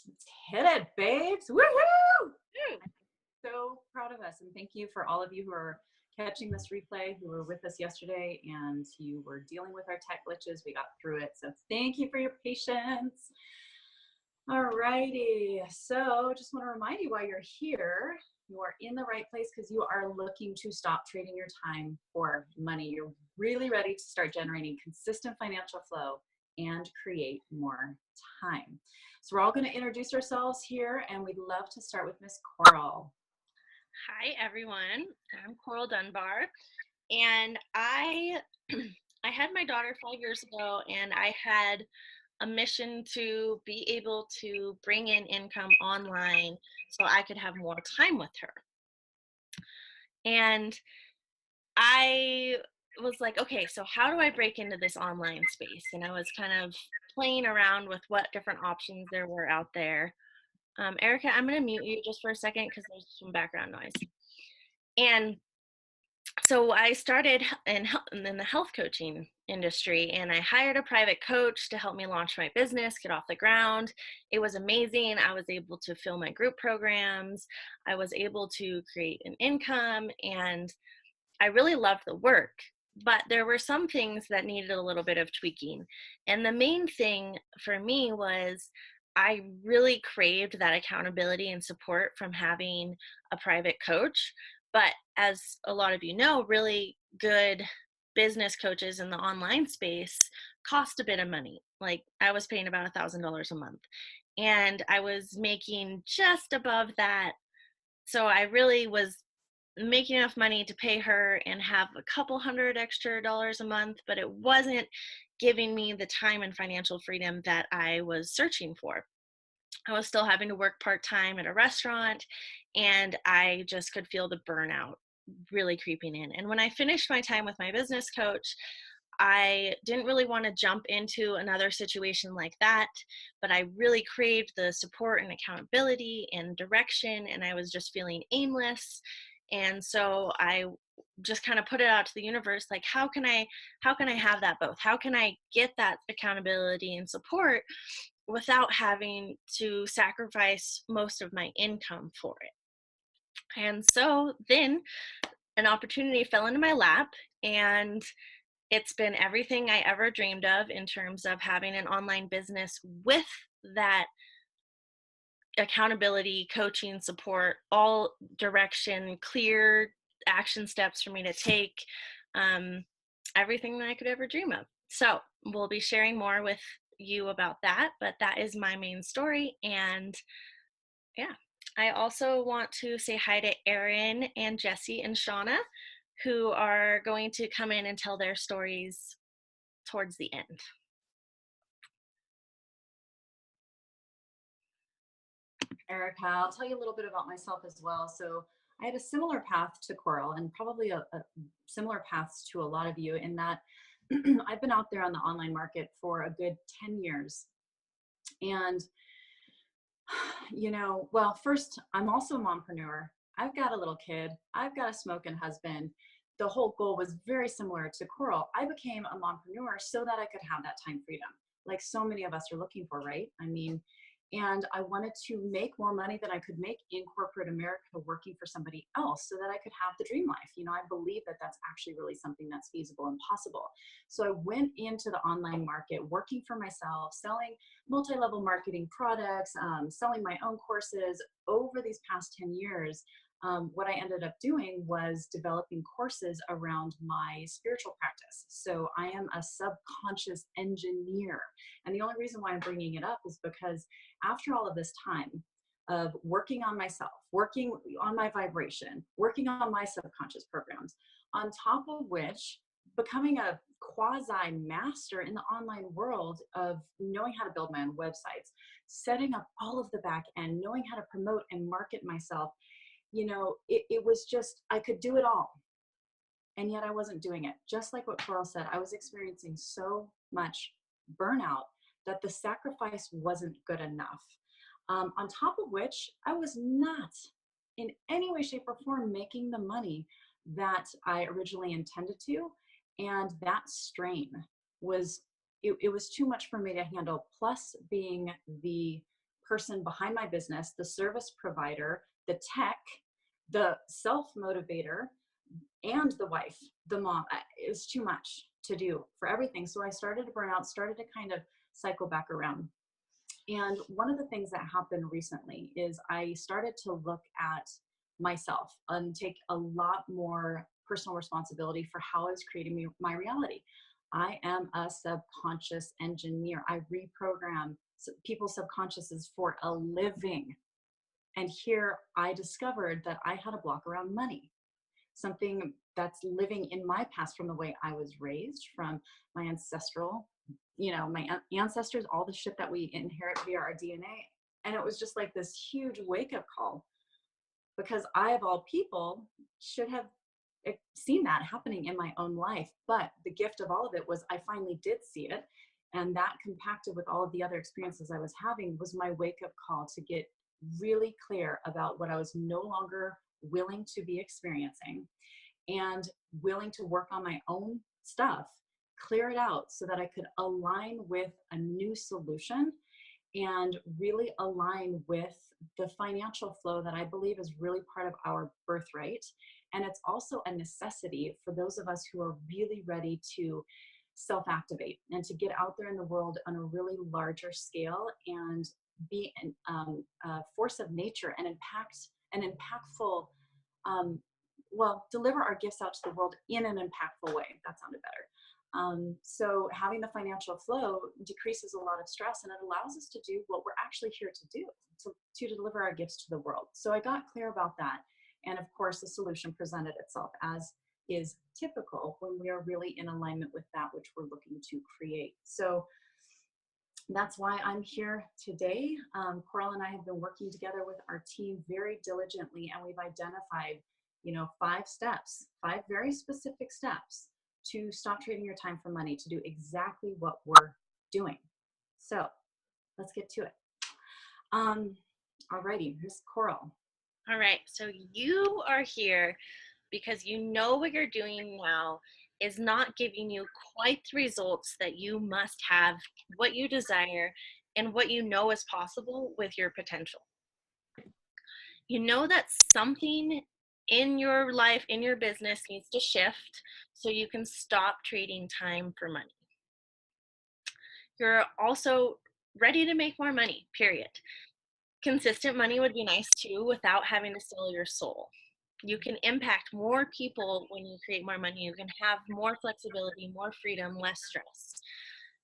Let's hit it, babes. Woohoo! I'm so proud of us. And thank you for all of you who are catching this replay, who were with us yesterday, and you were dealing with our tech glitches. We got through it. So thank you for your patience. All righty. So just want to remind you, while you're here, you are in the right place because you are looking to stop trading your time for money. You're really ready to start generating consistent financial flow and create more time. So we're all going to introduce ourselves here, and we'd love to start with Miss Coral. Hi, everyone. I'm Coral Dunbar, and I had my daughter 5 years ago, and I had a mission to be able to bring in income online so I could have more time with her. And I was like, okay, so how do I break into this online space? And I was kind of playing around with what different options there were out there. Erica, I'm going to mute you just for a second because there's some background noise. And so I started in the health coaching industry, and I hired a private coach to help me launch my business, get off the ground. It was amazing. I was able to fill my group programs. I was able to create an income, and I really loved the work. But there were some things that needed a little bit of tweaking. And the main thing for me was I really craved that accountability and support from having a private coach. But as a lot of you know, really good business coaches in the online space cost a bit of money. Like I was paying about $1,000 a month, and I was making just above that. So I really was making enough money to pay her and have a couple $100 extra a month, but it wasn't giving me the time and financial freedom that I was searching for. I was still having to work part-time at a restaurant, and I just could feel the burnout really creeping in. And when I finished my time with my business coach, I didn't really want to jump into another situation like that, but I really craved the support and accountability and direction, and I was just feeling aimless. And so I just kind of put it out to the universe, like, how can I have that both? How can I get that accountability and support without having to sacrifice most of my income for it? And so then an opportunity fell into my lap, and it's been everything I ever dreamed of in terms of having an online business with that accountability, coaching, support, all direction, clear action steps for me to take, everything that I could ever dream of. So we'll be sharing more with you about that, but that is my main story. And yeah, I also want to say hi to Erin and Jesse and Shauna, who are going to come in and tell their stories towards the end. Erica, I'll tell you a little bit about myself as well. So I had a similar path to Coral, and probably a similar path to a lot of you, in that I've been out there on the online market for a good 10 years. And, you know, well, first, I'm also a mompreneur. I've got a little kid. I've got a smoking husband. The whole goal was very similar to Coral. I became a mompreneur so that I could have that time freedom, like so many of us are looking for, right? I mean, and I wanted to make more money than I could make in corporate America working for somebody else so that I could have the dream life. You know, I believe that that's actually really something that's feasible and possible. So I went into the online market working for myself, selling multi-level marketing products, selling my own courses. Over these past 10 years, what I ended up doing was developing courses around my spiritual practice. So I am a subconscious engineer. And the only reason why I'm bringing it up is because after all of this time of working on myself, working on my vibration, working on my subconscious programs, on top of which becoming a quasi master in the online world of knowing how to build my own websites, setting up all of the back end, knowing how to promote and market myself, you know, it was just, I could do it all. And yet I wasn't doing it. Just like what Coral said, I was experiencing so much burnout that the sacrifice wasn't good enough. On top of which, I was not in any way, shape, or form making the money that I originally intended to. And that strain was, it was too much for me to handle, plus being the person behind my business, the service provider, the tech, the self-motivator, and the wife, the mom. It was too much to do for everything. So I started to burn out, started to kind of cycle back around. And one of the things that happened recently is I started to look at myself and take a lot more personal responsibility for how I was creating my reality. I am a subconscious engineer. I reprogram people's subconsciouses for a living. And here I discovered that I had a block around money, something that's living in my past from the way I was raised, from my ancestral, my ancestors, all the shit that we inherit via our DNA. And it was just like this huge wake up call, because I, of all people, should have seen that happening in my own life. But the gift of all of it was I finally did see it. And that compacted with all of the other experiences I was having was my wake up call to get really clear about what I was no longer willing to be experiencing, and willing to work on my own stuff, clear it out so that I could align with a new solution and really align with the financial flow that I believe is really part of our birthright. And it's also a necessity for those of us who are really ready to self-activate and to get out there in the world on a really larger scale and be a force of nature and an impactful, deliver our gifts out to the world in an impactful way. That sounded better. So having the financial flow decreases a lot of stress, and it allows us to do what we're actually here to do, to deliver our gifts to the world. So I got clear about that. And of course, the solution presented itself, as is typical when we are really in alignment with that which we're looking to create. So that's why I'm here today. Coral and I have been working together with our team very diligently, and we've identified, 5 steps, 5 very specific steps to stop trading your time for money, to do exactly what we're doing. So let's get to it. Alrighty, here's Coral. All right, so you are here because you know what you're doing now is not giving you quite the results that you must have, what you desire, and what you know is possible with your potential. You know that something in your life, in your business needs to shift so you can stop trading time for money. You're also ready to make more money, period. Consistent money would be nice too without having to sell your soul. You can impact more people when you create more money. You can have more flexibility, more freedom, less stress.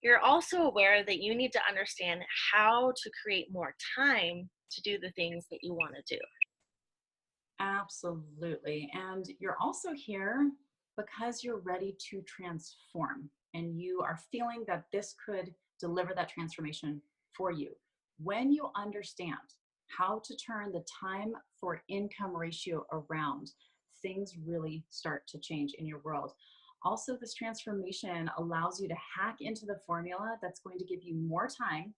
You're also aware that you need to understand how to create more time to do the things that you want to do. Absolutely. And you're also here because you're ready to transform, and you are feeling that this could deliver that transformation for you. When you understand how to turn the time for income ratio around, things really start to change in your world. Also, this transformation allows you to hack into the formula that's going to give you more time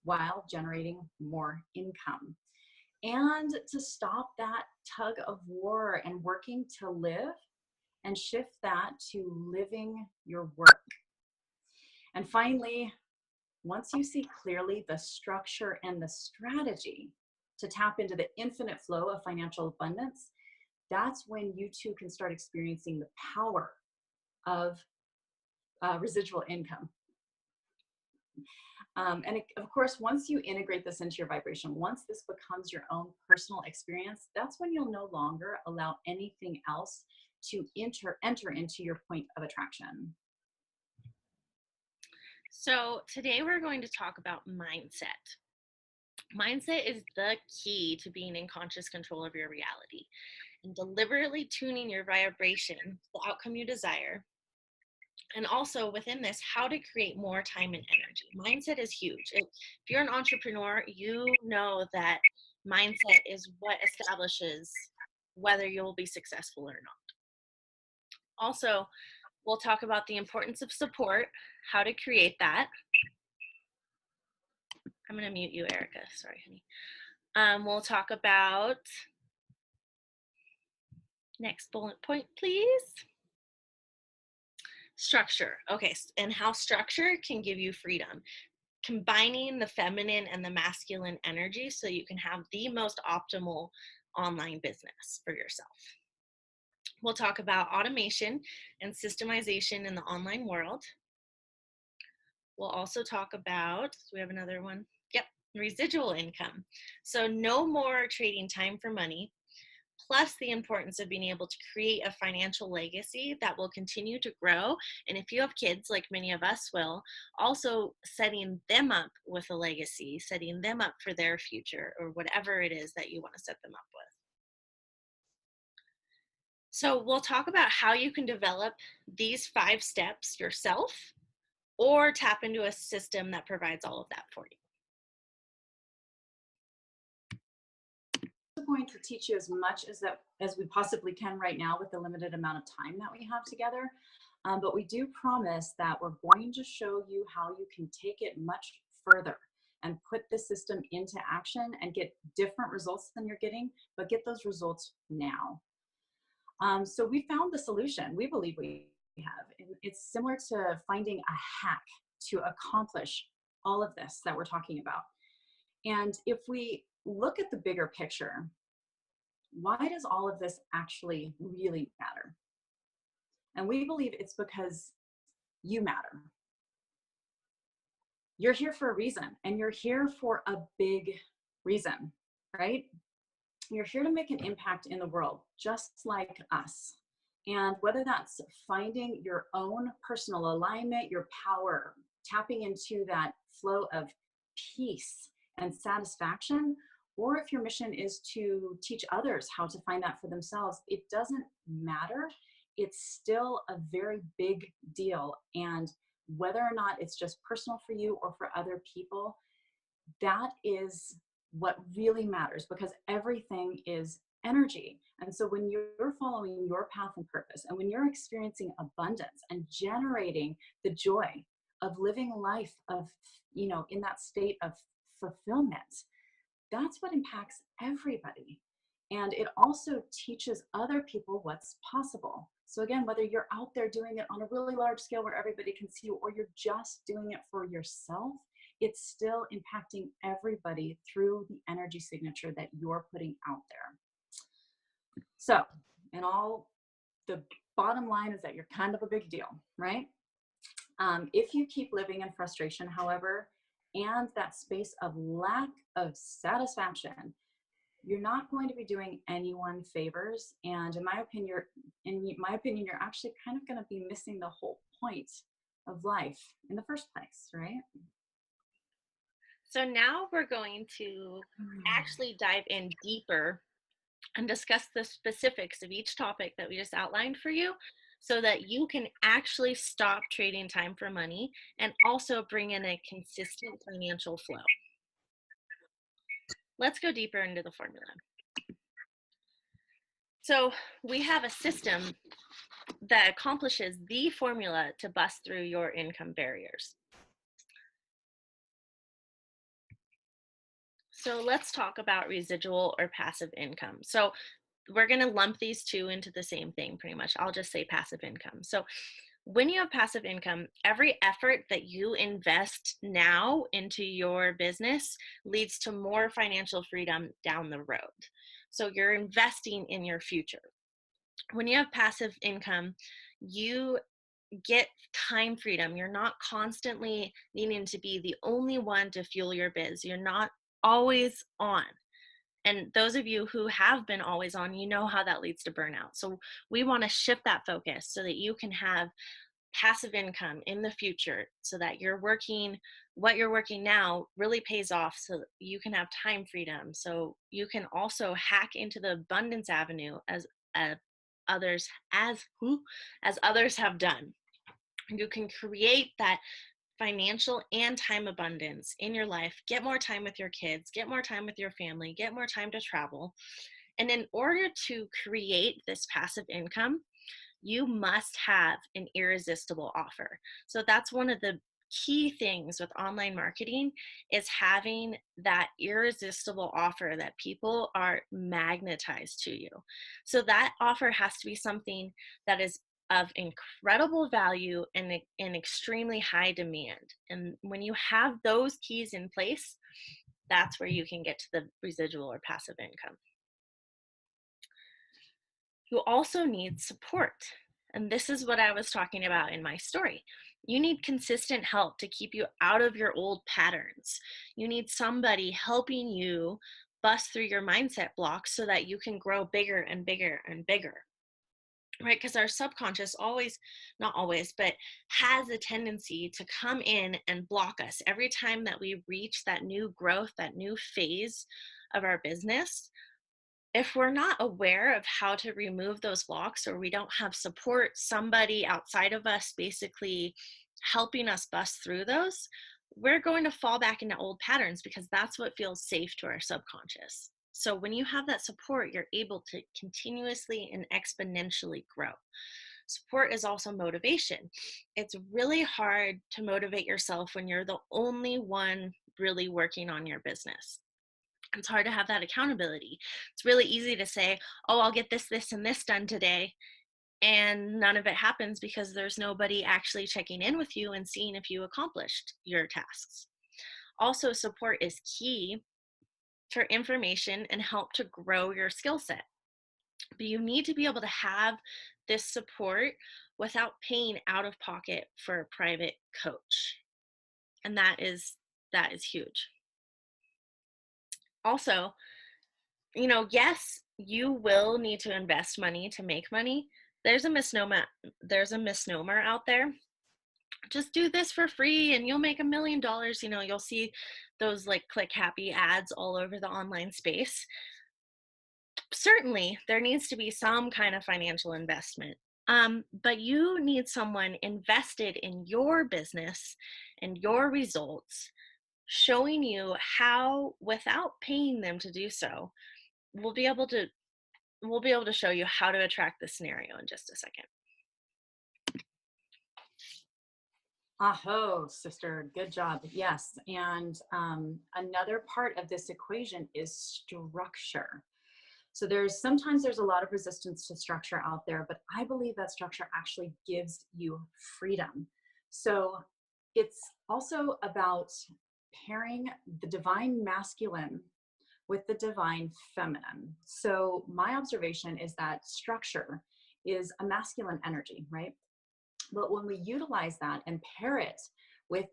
while generating more income, and to stop that tug of war and working to live, and shift that to living your work. And finally, once you see clearly the structure and the strategy to tap into the infinite flow of financial abundance, that's when you too can start experiencing the power of residual income. Of course, once you integrate this into your vibration, once this becomes your own personal experience, that's when you'll no longer allow anything else to enter into your point of attraction. So today we're going to talk about mindset. Mindset is the key to being in conscious control of your reality and deliberately tuning your vibration to the outcome you desire. And also within this, how to create more time and energy. Mindset is huge. If you're an entrepreneur, you know that mindset is what establishes whether you'll be successful or not. Also, we'll talk about the importance of support, how to create that. I'm going to mute you, Erica. Sorry, honey. We'll talk about, next bullet point, please. Structure. Okay, and how structure can give you freedom. combining the feminine and the masculine energy so you can have the most optimal online business for yourself. We'll talk about automation and systemization in the online world. We'll also talk about, we have another one. Yep, residual income. So no more trading time for money, plus the importance of being able to create a financial legacy that will continue to grow. And if you have kids, like many of us will, also setting them up with a legacy, setting them up for their future or whatever it is that you want to set them up with. So we'll talk about how you can develop these 5 steps yourself or tap into a system that provides all of that for you. We're going to teach you as much as we possibly can right now with the limited amount of time that we have together. But we do promise that we're going to show you how you can take it much further and put the system into action and get different results than you're getting, but get those results now. So we found the solution. We believe we have. It's similar to finding a hack to accomplish all of this that we're talking about. And if we look at the bigger picture, why does all of this actually really matter? And we believe it's because you matter. You're here for a reason, and you're here for a big reason, right? You're here to make an impact in the world, just like us. And whether that's finding your own personal alignment, your power, tapping into that flow of peace and satisfaction, or if your mission is to teach others how to find that for themselves, it doesn't matter. It's still a very big deal. And whether or not it's just personal for you or for other people, that is what really matters, because everything is energy. And so when you're following your path and purpose, and when you're experiencing abundance and generating the joy of living life of, in that state of fulfillment, that's what impacts everybody. And it also teaches other people what's possible. So again, whether you're out there doing it on a really large scale where everybody can see you, or you're just doing it for yourself, it's still impacting everybody through the energy signature that you're putting out there. So, the bottom line is that you're kind of a big deal, right? If you keep living in frustration, however, and that space of lack of satisfaction, you're not going to be doing anyone favors. And in my opinion, you're actually kind of going to be missing the whole point of life in the first place, right? So now we're going to actually dive in deeper and discuss the specifics of each topic that we just outlined for you so that you can actually stop trading time for money and also bring in a consistent financial flow. Let's go deeper into the formula. So we have a system that accomplishes the formula to bust through your income barriers. So let's talk about residual or passive income. So we're going to lump these two into the same thing pretty much. I'll just say passive income. So when you have passive income, every effort that you invest now into your business leads to more financial freedom down the road. So you're investing in your future. When you have passive income, you get time freedom. You're not constantly needing to be the only one to fuel your biz. You're not always on. And those of you who have been always on, you know how that leads to burnout. So we want to shift that focus so that you can have passive income in the future, so that what you're working now really pays off, so that you can have time freedom. So you can also hack into the abundance avenue as others have done. You can create that financial and time abundance in your life, get more time with your kids, get more time with your family, get more time to travel. And in order to create this passive income, you must have an irresistible offer. So that's one of the key things with online marketing, is having that irresistible offer that people are magnetized to you. So that offer has to be something that is of incredible value and in extremely high demand. And when you have those keys in place, that's where you can get to the residual or passive income. You also need support. And this is what I was talking about in my story. You need consistent help to keep you out of your old patterns. You need somebody helping you bust through your mindset blocks so that you can grow bigger and bigger and bigger. Right? Because our subconscious always, not always, but has a tendency to come in and block us every time that we reach that new growth, that new phase of our business. If we're not aware of how to remove those blocks, or we don't have support, somebody outside of us basically helping us bust through those, we're going to fall back into old patterns because that's what feels safe to our subconscious. So when you have that support, you're able to continuously and exponentially grow. Support is also motivation. It's really hard to motivate yourself when you're the only one really working on your business. It's hard to have that accountability. It's really easy to say, oh, I'll get this, this, and this done today. And none of it happens because there's nobody actually checking in with you and seeing if you accomplished your tasks. Also, support is key for information and help to grow your skill set. But you need to be able to have this support without paying out of pocket for a private coach. And that is huge. Also, yes, you will need to invest money to make money. There's a misnomer out there. Just do this for free and you'll make $1 million. You'll see those like click happy ads all over the online space. Certainly, there needs to be some kind of financial investment. But you need someone invested in your business and your results, showing you how, without paying them to do so, we'll be able to show you how to attract the scenario in just a second. Aho, sister, good job. Yes, and another part of this equation is structure. So sometimes there's a lot of resistance to structure out there, but I believe that structure actually gives you freedom. So it's also about pairing the divine masculine with the divine feminine. So my observation is that structure is a masculine energy, right? But when we utilize that and pair it with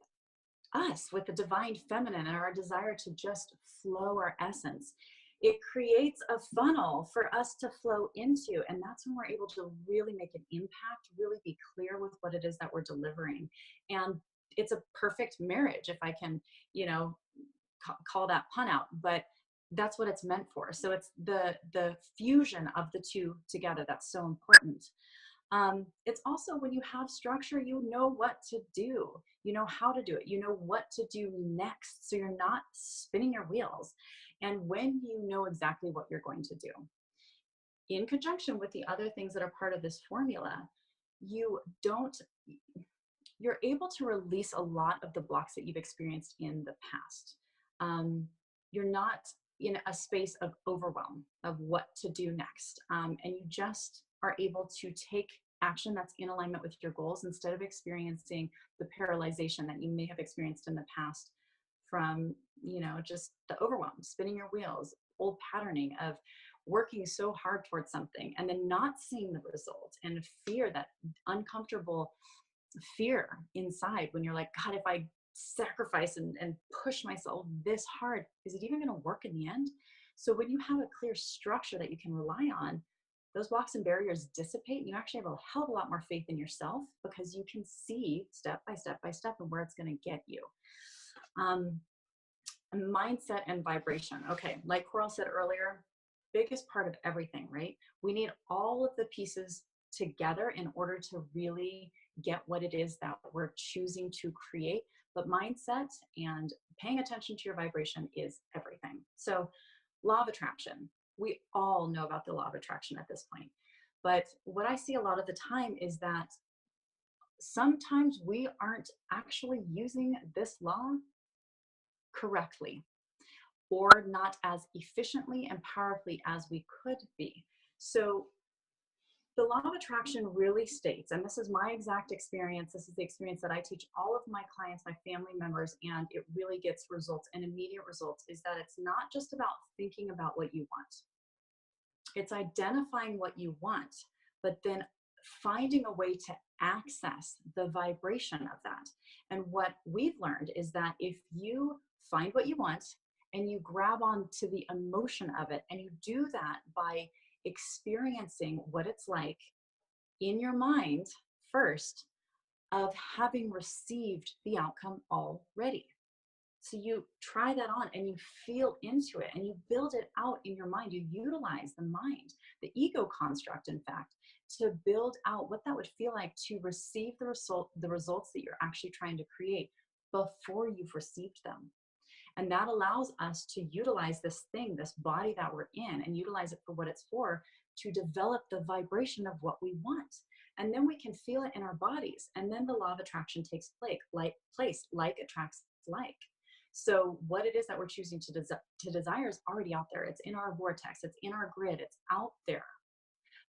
us, with the divine feminine and our desire to just flow our essence, it creates a funnel for us to flow into. And that's when we're able to really make an impact, really be clear with what it is that we're delivering. And it's a perfect marriage, if I can, call that pun out, but that's what it's meant for. So it's the fusion of the two together that's so important. It's also when you have structure, you know what to do, you know how to do it, you know what to do next. So you're not spinning your wheels. And when you know exactly what you're going to do, in conjunction with the other things that are part of this formula, you're able to release a lot of the blocks that you've experienced in the past. You're not in a space of overwhelm of what to do next. And you just are able to take action that's in alignment with your goals instead of experiencing the paralyzation that you may have experienced in the past from, just the overwhelm, spinning your wheels, old patterning of working so hard towards something and then not seeing the result, and fear, that uncomfortable fear inside when you're like, God, if I sacrifice and push myself this hard, is it even going to work in the end? So when you have a clear structure that you can rely on, those blocks and barriers dissipate, and you actually have a hell of a lot more faith in yourself because you can see step by step by step and where it's going to get you. Mindset and vibration. Okay, like Coral said earlier, biggest part of everything, right? We need all of the pieces together in order to really get what it is that we're choosing to create. But mindset and paying attention to your vibration is everything. So law of attraction, we all know about the law of attraction at this point. But what I see a lot of the time is that sometimes we aren't actually using this law correctly, or not as efficiently and powerfully as we could be. So The law of attraction really states, and this is my exact experience, this is the experience that I teach all of my clients, my family members, and it really gets results and immediate results, is that it's not just about thinking about what you want. It's identifying what you want, but then finding a way to access the vibration of that. And what we've learned is that if you find what you want and you grab onto the emotion of it, and you do that by experiencing what it's like in your mind first of having received the outcome already. So you try that on and you feel into it and you build it out in your mind. You utilize the mind, the ego construct, in fact, to build out what that would feel like to receive the results that you're actually trying to create before you've received them. And that allows us to utilize this thing, this body that we're in, and utilize it for what it's for, to develop the vibration of what we want. And then we can feel it in our bodies. And then the law of attraction takes place, like attracts like. So what it is that we're choosing to desire is already out there. It's in our vortex, it's in our grid, it's out there.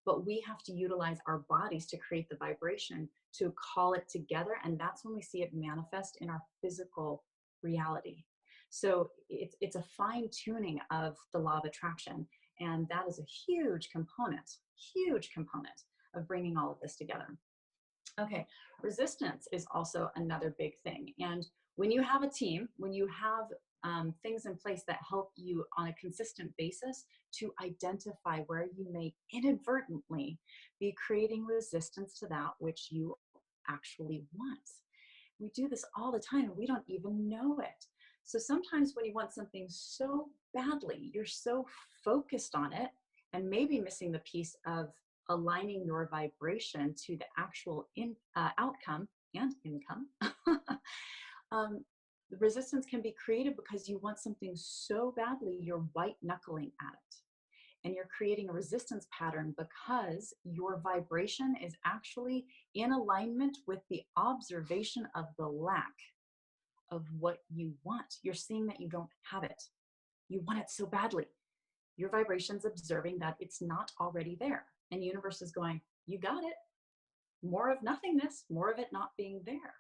But we have to utilize our bodies to create the vibration, to call it together. And that's when we see it manifest in our physical reality. So it's a fine tuning of the law of attraction. And that is a huge component of bringing all of this together. Okay, resistance is also another big thing. And when you have a team, when you have things in place that help you on a consistent basis to identify where you may inadvertently be creating resistance to that which you actually want. We do this all the time and we don't even know it. So sometimes when you want something so badly, you're so focused on it and maybe missing the piece of aligning your vibration to the actual outcome and income. The resistance can be created because you want something so badly, you're white knuckling at it. And you're creating a resistance pattern because your vibration is actually in alignment with the observation of the lack of what you want. You're seeing that you don't have it. You want it so badly. Your vibration's observing that it's not already there. And the universe is going, you got it. More of nothingness, more of it not being there.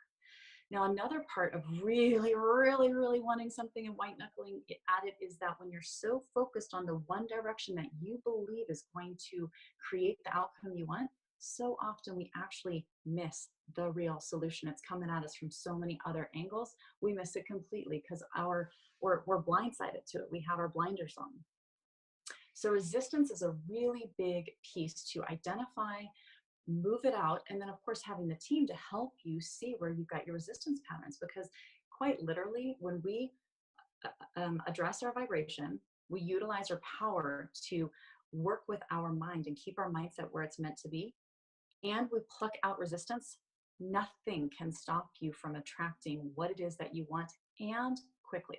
Now, another part of really, really, really wanting something and white knuckling at it is that when you're so focused on the one direction that you believe is going to create the outcome you want, so often we actually miss the real solution. It's coming at us from so many other angles. We miss it completely because we're blindsided to it. We have our blinders on. So resistance is a really big piece to identify, move it out, and then of course having the team to help you see where you've got your resistance patterns, because quite literally when we address our vibration, we utilize our power to work with our mind and keep our mindset where it's meant to be, and we pluck out resistance, nothing can stop you from attracting what it is that you want, and quickly.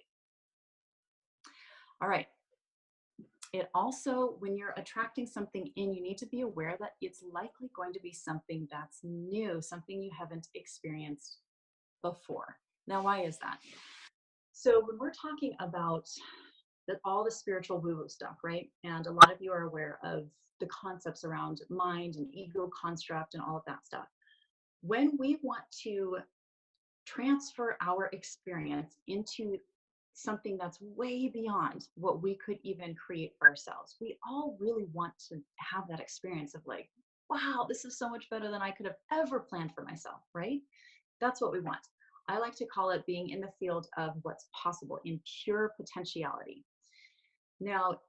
All right. It also, when you're attracting something in, you need to be aware that it's likely going to be something that's new, something you haven't experienced before. Now, why is that? So when we're talking about all the spiritual woo-woo stuff, right? And a lot of you are aware of the concepts around mind and ego construct and all of that stuff. When we want to transfer our experience into something that's way beyond what we could even create for ourselves, we all really want to have that experience of like, wow, this is so much better than I could have ever planned for myself, right? That's what we want. I like to call it being in the field of what's possible, in pure potentiality. Now,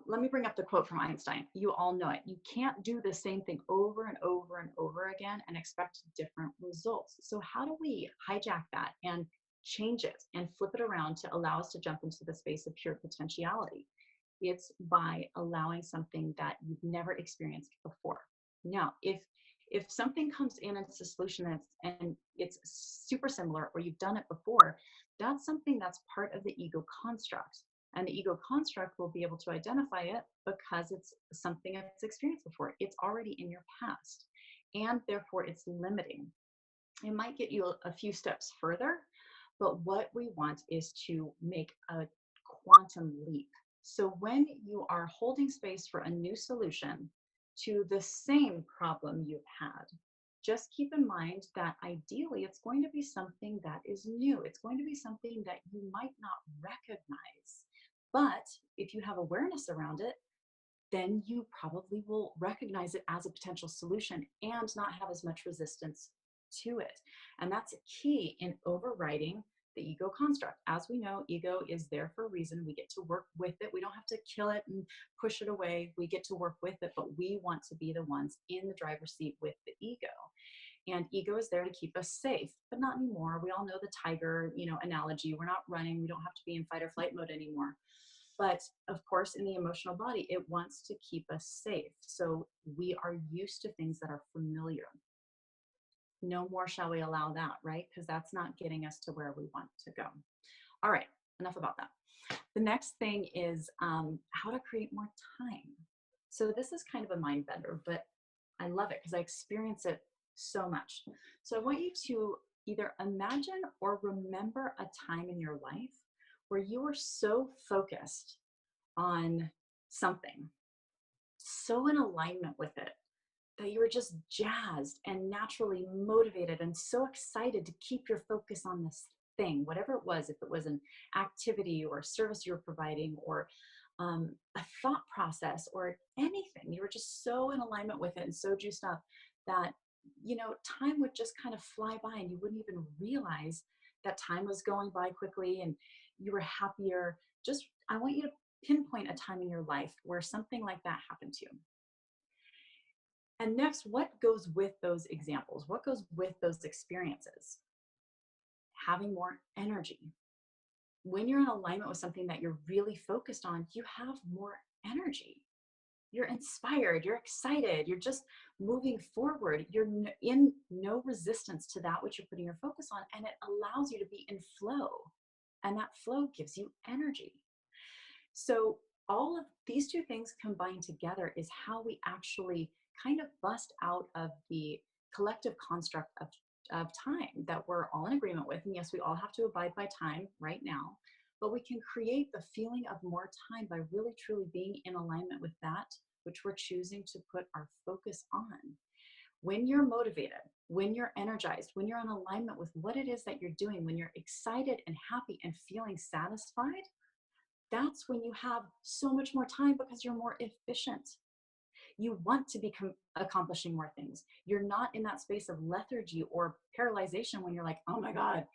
let me bring up the quote from Einstein. You all know it. You can't do the same thing over and over and over again and expect different results. So how do we hijack that and change it and flip it around to allow us to jump into the space of pure potentiality? It's by allowing something that you've never experienced before. Now, if something comes in and it's a solution and it's super similar, or you've done it before, that's something that's part of the ego construct. And the ego construct will be able to identify it because it's something it's experienced before. It's already in your past, and therefore it's limiting. It might get you a few steps further, but what we want is to make a quantum leap. So when you are holding space for a new solution to the same problem you've had, just keep in mind that ideally it's going to be something that is new. It's going to be something that you might not recognize. But if you have awareness around it, then you probably will recognize it as a potential solution and not have as much resistance to it. And that's a key in overriding the ego construct. As we know, ego is there for a reason. We get to work with it. We don't have to kill it and push it away. We get to work with it, but we want to be the ones in the driver's seat with the ego. And ego is there to keep us safe, but not anymore. We all know the tiger, analogy. We're not running. We don't have to be in fight or flight mode anymore. But of course, in the emotional body, it wants to keep us safe. So we are used to things that are familiar. No more shall we allow that, right? Because that's not getting us to where we want to go. All right, enough about that. The next thing is how to create more time. So this is kind of a mind bender, but I love it because I experience it so much. So I want you to either imagine or remember a time in your life where you were so focused on something, so in alignment with it, that you were just jazzed and naturally motivated and so excited to keep your focus on this thing, whatever it was, if it was an activity or a service you were providing or a thought process or anything. You were just so in alignment with it and so juiced up that, time would just kind of fly by and you wouldn't even realize that time was going by quickly and you were happier. Just, I want you to pinpoint a time in your life where something like that happened to you. And next, what goes with those examples? What goes with those experiences? Having more energy. When you're in alignment with something that you're really focused on, you have more energy. You're inspired, you're excited, you're just moving forward. You're in no resistance to that which you're putting your focus on, and it allows you to be in flow. And that flow gives you energy. So all of these two things combined together is how we actually kind of bust out of the collective construct of time that we're all in agreement with. And yes, we all have to abide by time right now, but we can create the feeling of more time by really truly being in alignment with that which we're choosing to put our focus on. When you're motivated, when you're energized, when you're in alignment with what it is that you're doing, when you're excited and happy and feeling satisfied, that's when you have so much more time because you're more efficient. You want to be accomplishing more things. You're not in that space of lethargy or paralyzation when you're like, oh my God,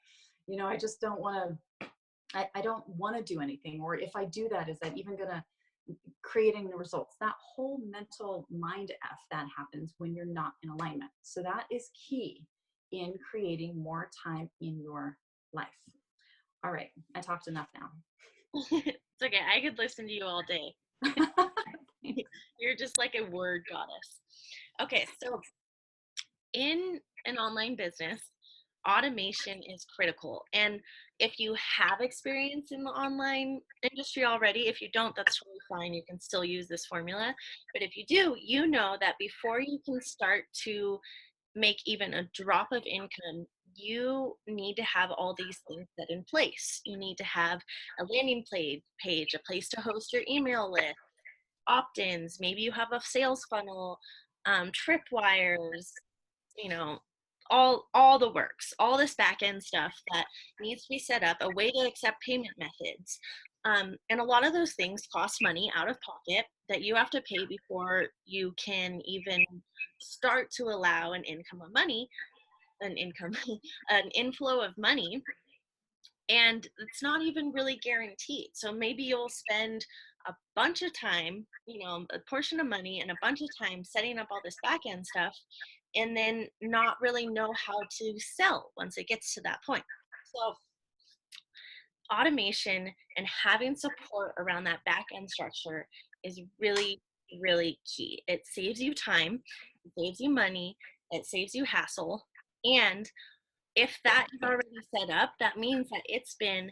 I just don't want to, I don't want to do anything. Or if I do that, is that even going to creating the results? That whole mental mind F that happens when you're not in alignment. So that is key in creating more time in your life. All right, I talked enough now. It's okay. I could listen to you all day. You're just like a word goddess. Okay, so in an online business, automation is critical. And if you have experience in the online industry already, if you don't, that's totally fine. You can still use this formula. But if you do, you know that before you can start to make even a drop of income, you need to have all these things set in place. You need to have a landing page, a place to host your email list, opt-ins, maybe you have a sales funnel, tripwires, you know, all the works, all this back end stuff that needs to be set up, a way to accept payment methods. And a lot of those things cost money out of pocket that you have to pay before you can even start to allow an income of money, an income, an inflow of money. And it's not even really guaranteed. So maybe you'll spend a bunch of time, a portion of money and a bunch of time setting up all this back end stuff, and then not really know how to sell once it gets to that point. So automation and having support around that back end structure is really, really key. It saves you time, it saves you money, it saves you hassle. And if that is already set up, that means that it's been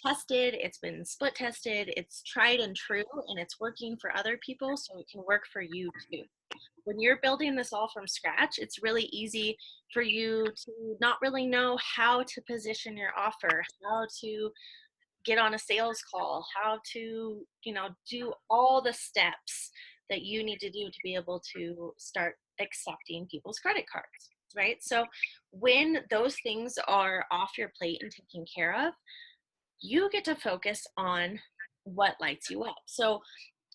tested, it's been split tested, it's tried and true, and it's working for other people, so it can work for you too. When you're building this all from scratch, it's really easy for you to not really know how to position your offer, how to get on a sales call, how to, do all the steps that you need to do to be able to start accepting people's credit cards, right? So when those things are off your plate and taken care of, you get to focus on what lights you up. So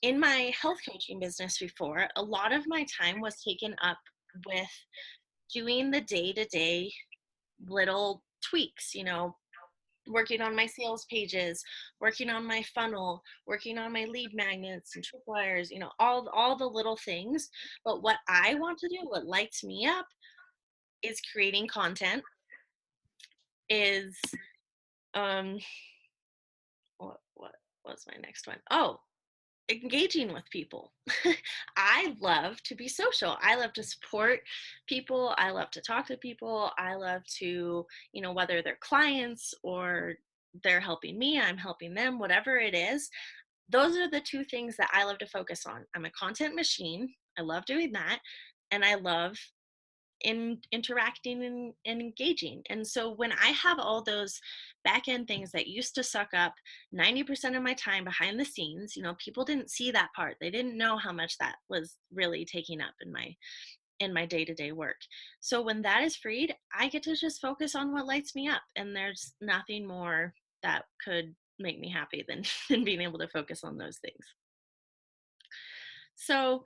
in my health coaching business before, a lot of my time was taken up with doing the day to day little tweaks, working on my sales pages, working on my funnel, working on my lead magnets and tripwires, all the little things. But what I want to do, what lights me up, is creating content, is um what was my next one? Oh, engaging with people. I love to be social. I love to support people. I love to talk to people. I love to, whether they're clients or they're helping me, I'm helping them, whatever it is. Those are the two things that I love to focus on. I'm a content machine. I love doing that. And I love interacting and engaging. And so when I have all those back end things that used to suck up 90% of my time behind the scenes, people didn't see that part. They didn't know how much that was really taking up in my day-to-day work. So when that is freed, I get to just focus on what lights me up. And there's nothing more that could make me happy than, than being able to focus on those things. So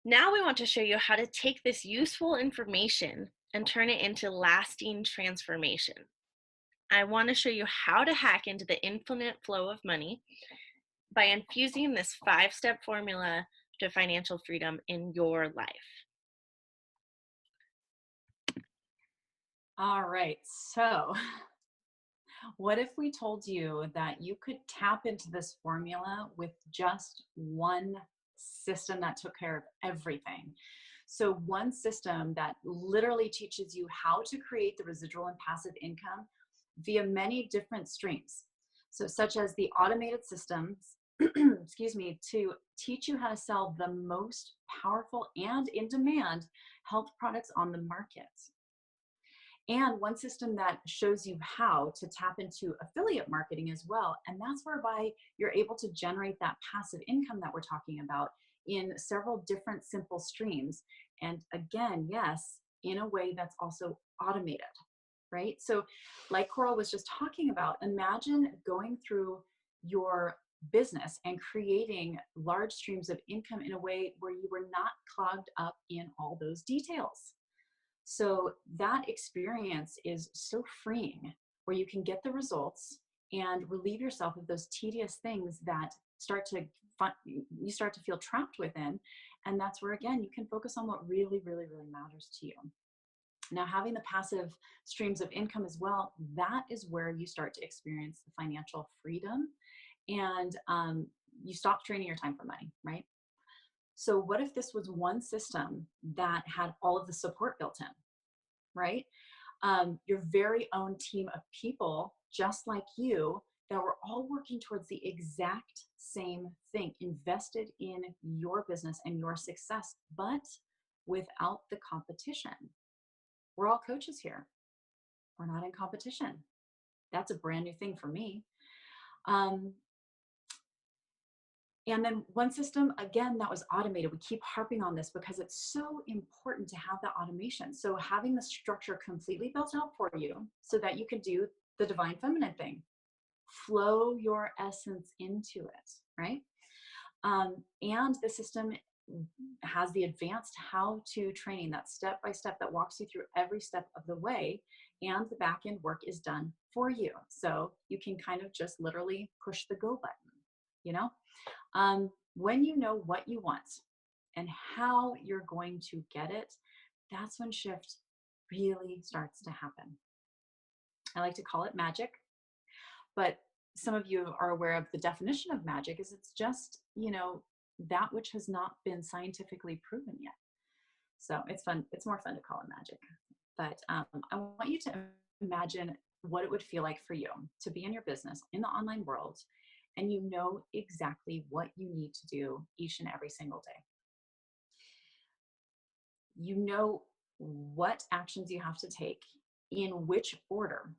now we want to show you how to take this useful information and turn it into lasting transformation. I want to show you how to hack into the infinite flow of money by infusing this 5-step formula to financial freedom in your life. All right. So, what if we told you that you could tap into this formula with just one system that took care of everything? So, one system that literally teaches you how to create the residual and passive income via many different streams. So, such as the automated systems, excuse me, to teach you how to sell the most powerful and in demand health products on the market. And one system that shows you how to tap into affiliate marketing as well. And that's whereby you're able to generate that passive income that we're talking about in several different simple streams. And again, yes, in a way that's also automated, right? So like Coral was just talking about, imagine going through your business and creating large streams of income in a way where you were not clogged up in all those details. So that experience is so freeing, where you can get the results and relieve yourself of those tedious things that you start to feel trapped within. And that's where, again, you can focus on what really, really, really matters to you. Now, having the passive streams of income as well, that is where you start to experience the financial freedom, and you stop trading your time for money, right? So what if this was one system that had all of the support built in, right? Your very own team of people, just like you, that were all working towards the exact same thing, invested in your business and your success, but without the competition. We're all coaches here. We're not in competition. That's a brand new thing for me. And then one system, again, that was automated. We keep harping on this because it's so important to have that automation. So having the structure completely built out for you so that you can do the divine feminine thing, flow your essence into it, right? And the system has the advanced how-to training, that step-by-step that walks you through every step of the way, and the back-end work is done for you. So you can kind of just literally push the go button, you know? When you know what you want and how you're going to get it, that's when shift really starts to happen. I like to call it magic, but some of you are aware of the definition of magic is it's just, that which has not been scientifically proven yet. So it's fun. It's more fun to call it magic. But I want you to imagine what it would feel like for you to be in your business in the online world, and you know exactly what you need to do each and every single day. You know what actions you have to take in which order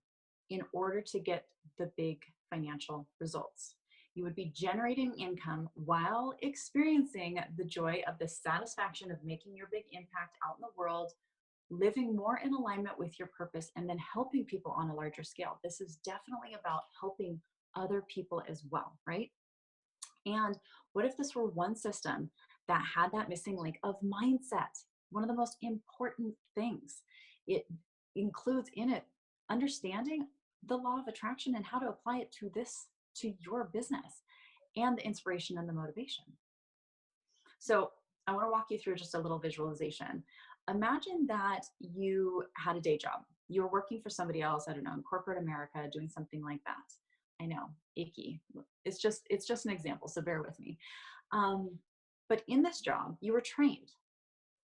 in order to get the big financial results. You would be generating income while experiencing the joy of the satisfaction of making your big impact out in the world, living more in alignment with your purpose, and then helping people on a larger scale. This is definitely about helping other people as well, right? And what if this were one system that had that missing link of mindset? One of the most important things. It includes in it understanding the law of attraction and how to apply it to your business, and the inspiration and the motivation. So I want to walk you through just a little visualization. Imagine that you had a day job. You were working for somebody else, I don't know, in corporate America, doing something like that. I know, icky. It's just an example, so bear with me. But in this job, you were trained.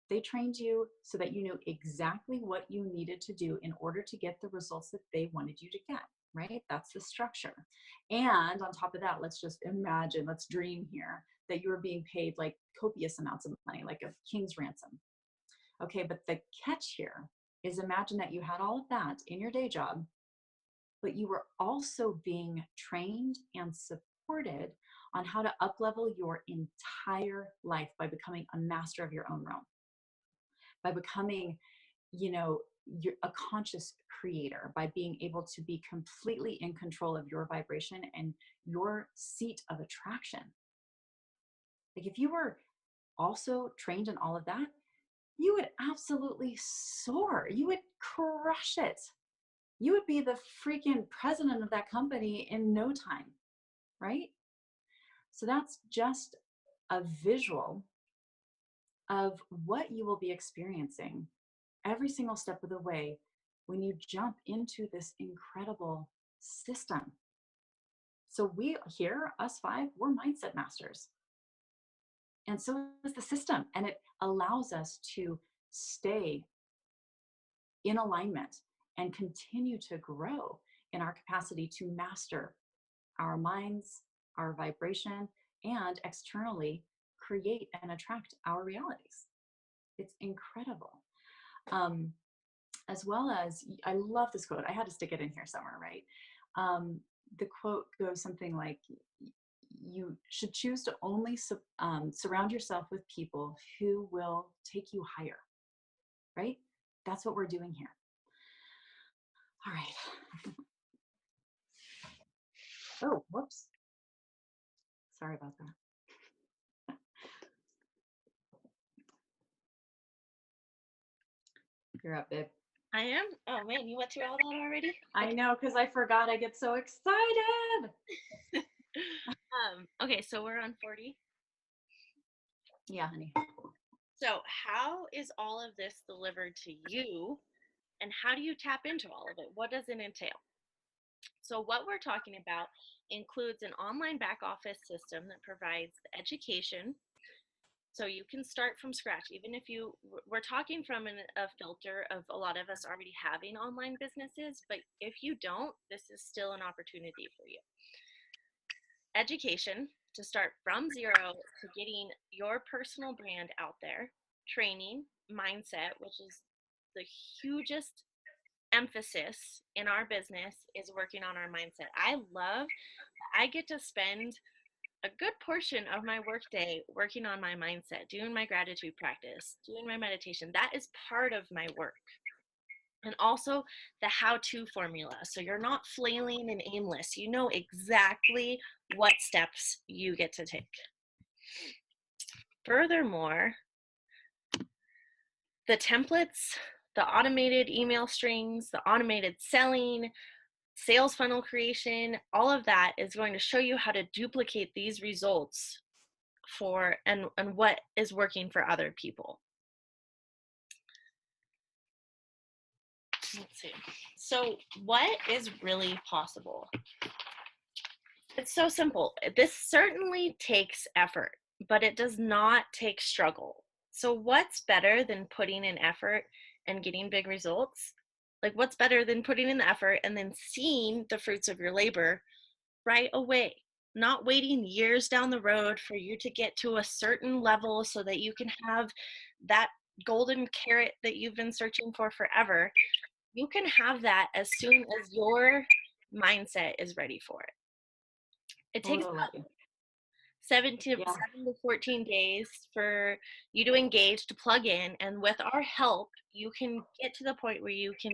They trained you so that you knew exactly what you needed to do in order to get the results that they wanted you to get, right? That's the structure. And on top of that, let's just imagine, let's dream here that you were being paid like copious amounts of money, like a king's ransom. Okay, but the catch here is, imagine that you had all of that in your day job, but you were also being trained and supported on how to uplevel your entire life by becoming a master of your own realm, by becoming, you're a conscious creator, by being able to be completely in control of your vibration and your seat of attraction. Like, if you were also trained in all of that, you would absolutely soar. You would crush it. You would be the freaking president of that company in no time, right? So that's just a visual of what you will be experiencing every single step of the way when you jump into this incredible system. So we here, us five, we're mindset masters. And so is the system. And it allows us to stay in alignment and continue to grow in our capacity to master our minds, our vibration, and externally create and attract our realities. It's incredible. As well as, I love this quote. I had to stick it in here somewhere, right? The quote goes something like, you should choose to only surround yourself with people who will take you higher, right? That's what we're doing here. All right. Oh, whoops. Sorry about that. You're up, babe. I am? Oh man, you went through all that already? I know, because I forgot. I get so excited. Okay, so we're on 40. Yeah, honey. So how is all of this delivered to you, and how do you tap into all of it? What does it entail? So what we're talking about includes an online back office system that provides education. So you can start from scratch, even if we're talking from a filter of a lot of us already having online businesses, but if you don't, this is still an opportunity for you. Education to start from zero to getting your personal brand out there. Training, mindset, which is the hugest emphasis in our business, is working on our mindset. I get to spend a good portion of my workday working on my mindset, doing my gratitude practice, doing my meditation. That is part of my work. And also the how-to formula. So you're not flailing and aimless. You know exactly what steps you get to take. Furthermore, the templates, the automated email strings, the automated selling, sales funnel creation, all of that is going to show you how to duplicate these results and what is working for other people. Let's see. So what is really possible? It's so simple. This certainly takes effort, but it does not take struggle. So what's better than putting in effort and getting big results? Like, what's better than putting in the effort and then seeing the fruits of your labor right away? Not waiting years down the road for you to get to a certain level so that you can have that golden carrot that you've been searching for forever. You can have that as soon as your mindset is ready for it. It takes Totally. 7 Yeah. to 14 days for you to engage, to plug in, and with our help, you can get to the point where you can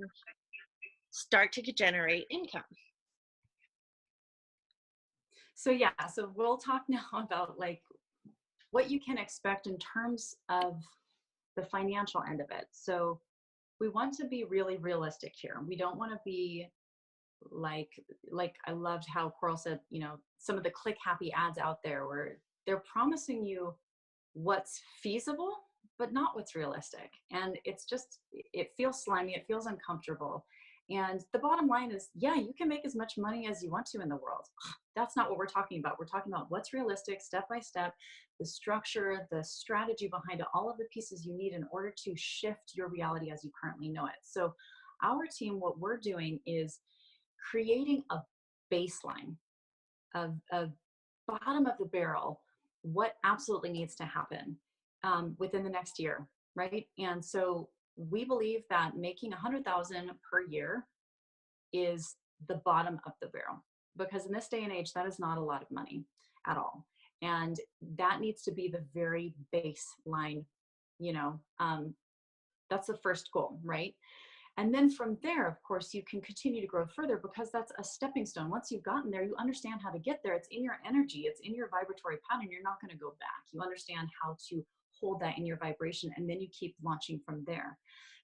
start to generate income. So yeah, so we'll talk now about like what you can expect in terms of the financial end of it. So we want to be really realistic here. We don't want to be like I loved how Coral said, you know, some of the click happy ads out there where they're promising you what's feasible but not what's realistic, and it's just, it feels slimy, it feels uncomfortable. And the bottom line is, yeah, you can make as much money as you want to in the world. That's not what we're talking about. We're talking about what's realistic, step by step, the structure, the strategy behind it, all of the pieces you need in order to shift your reality as you currently know it. So our team, what we're doing is creating a baseline of bottom of the barrel, what absolutely needs to happen within the next year, right? And so we believe that making 100,000 per year is the bottom of the barrel, because in this day and age, that is not a lot of money at all. And that needs to be the very baseline, you know, that's the first goal, right? And then from there, of course, you can continue to grow further, because that's a stepping stone. Once you've gotten there, you understand how to get there. It's in your energy, it's in your vibratory pattern. You're not going to go back. You understand how to hold that in your vibration, and then you keep launching from there.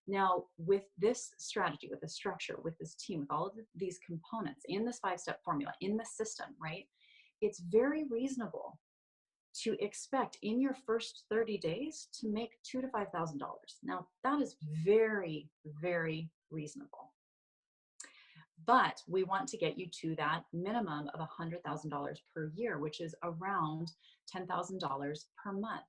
Now, with this strategy, with this structure, with this team, with all of these components in this 5-step formula, in the system, right? It's very reasonable to expect in your first 30 days to make $2,000 to $5,000. Now, that is very, very reasonable. But we want to get you to that minimum of $100,000 per year, which is around $10,000 per month.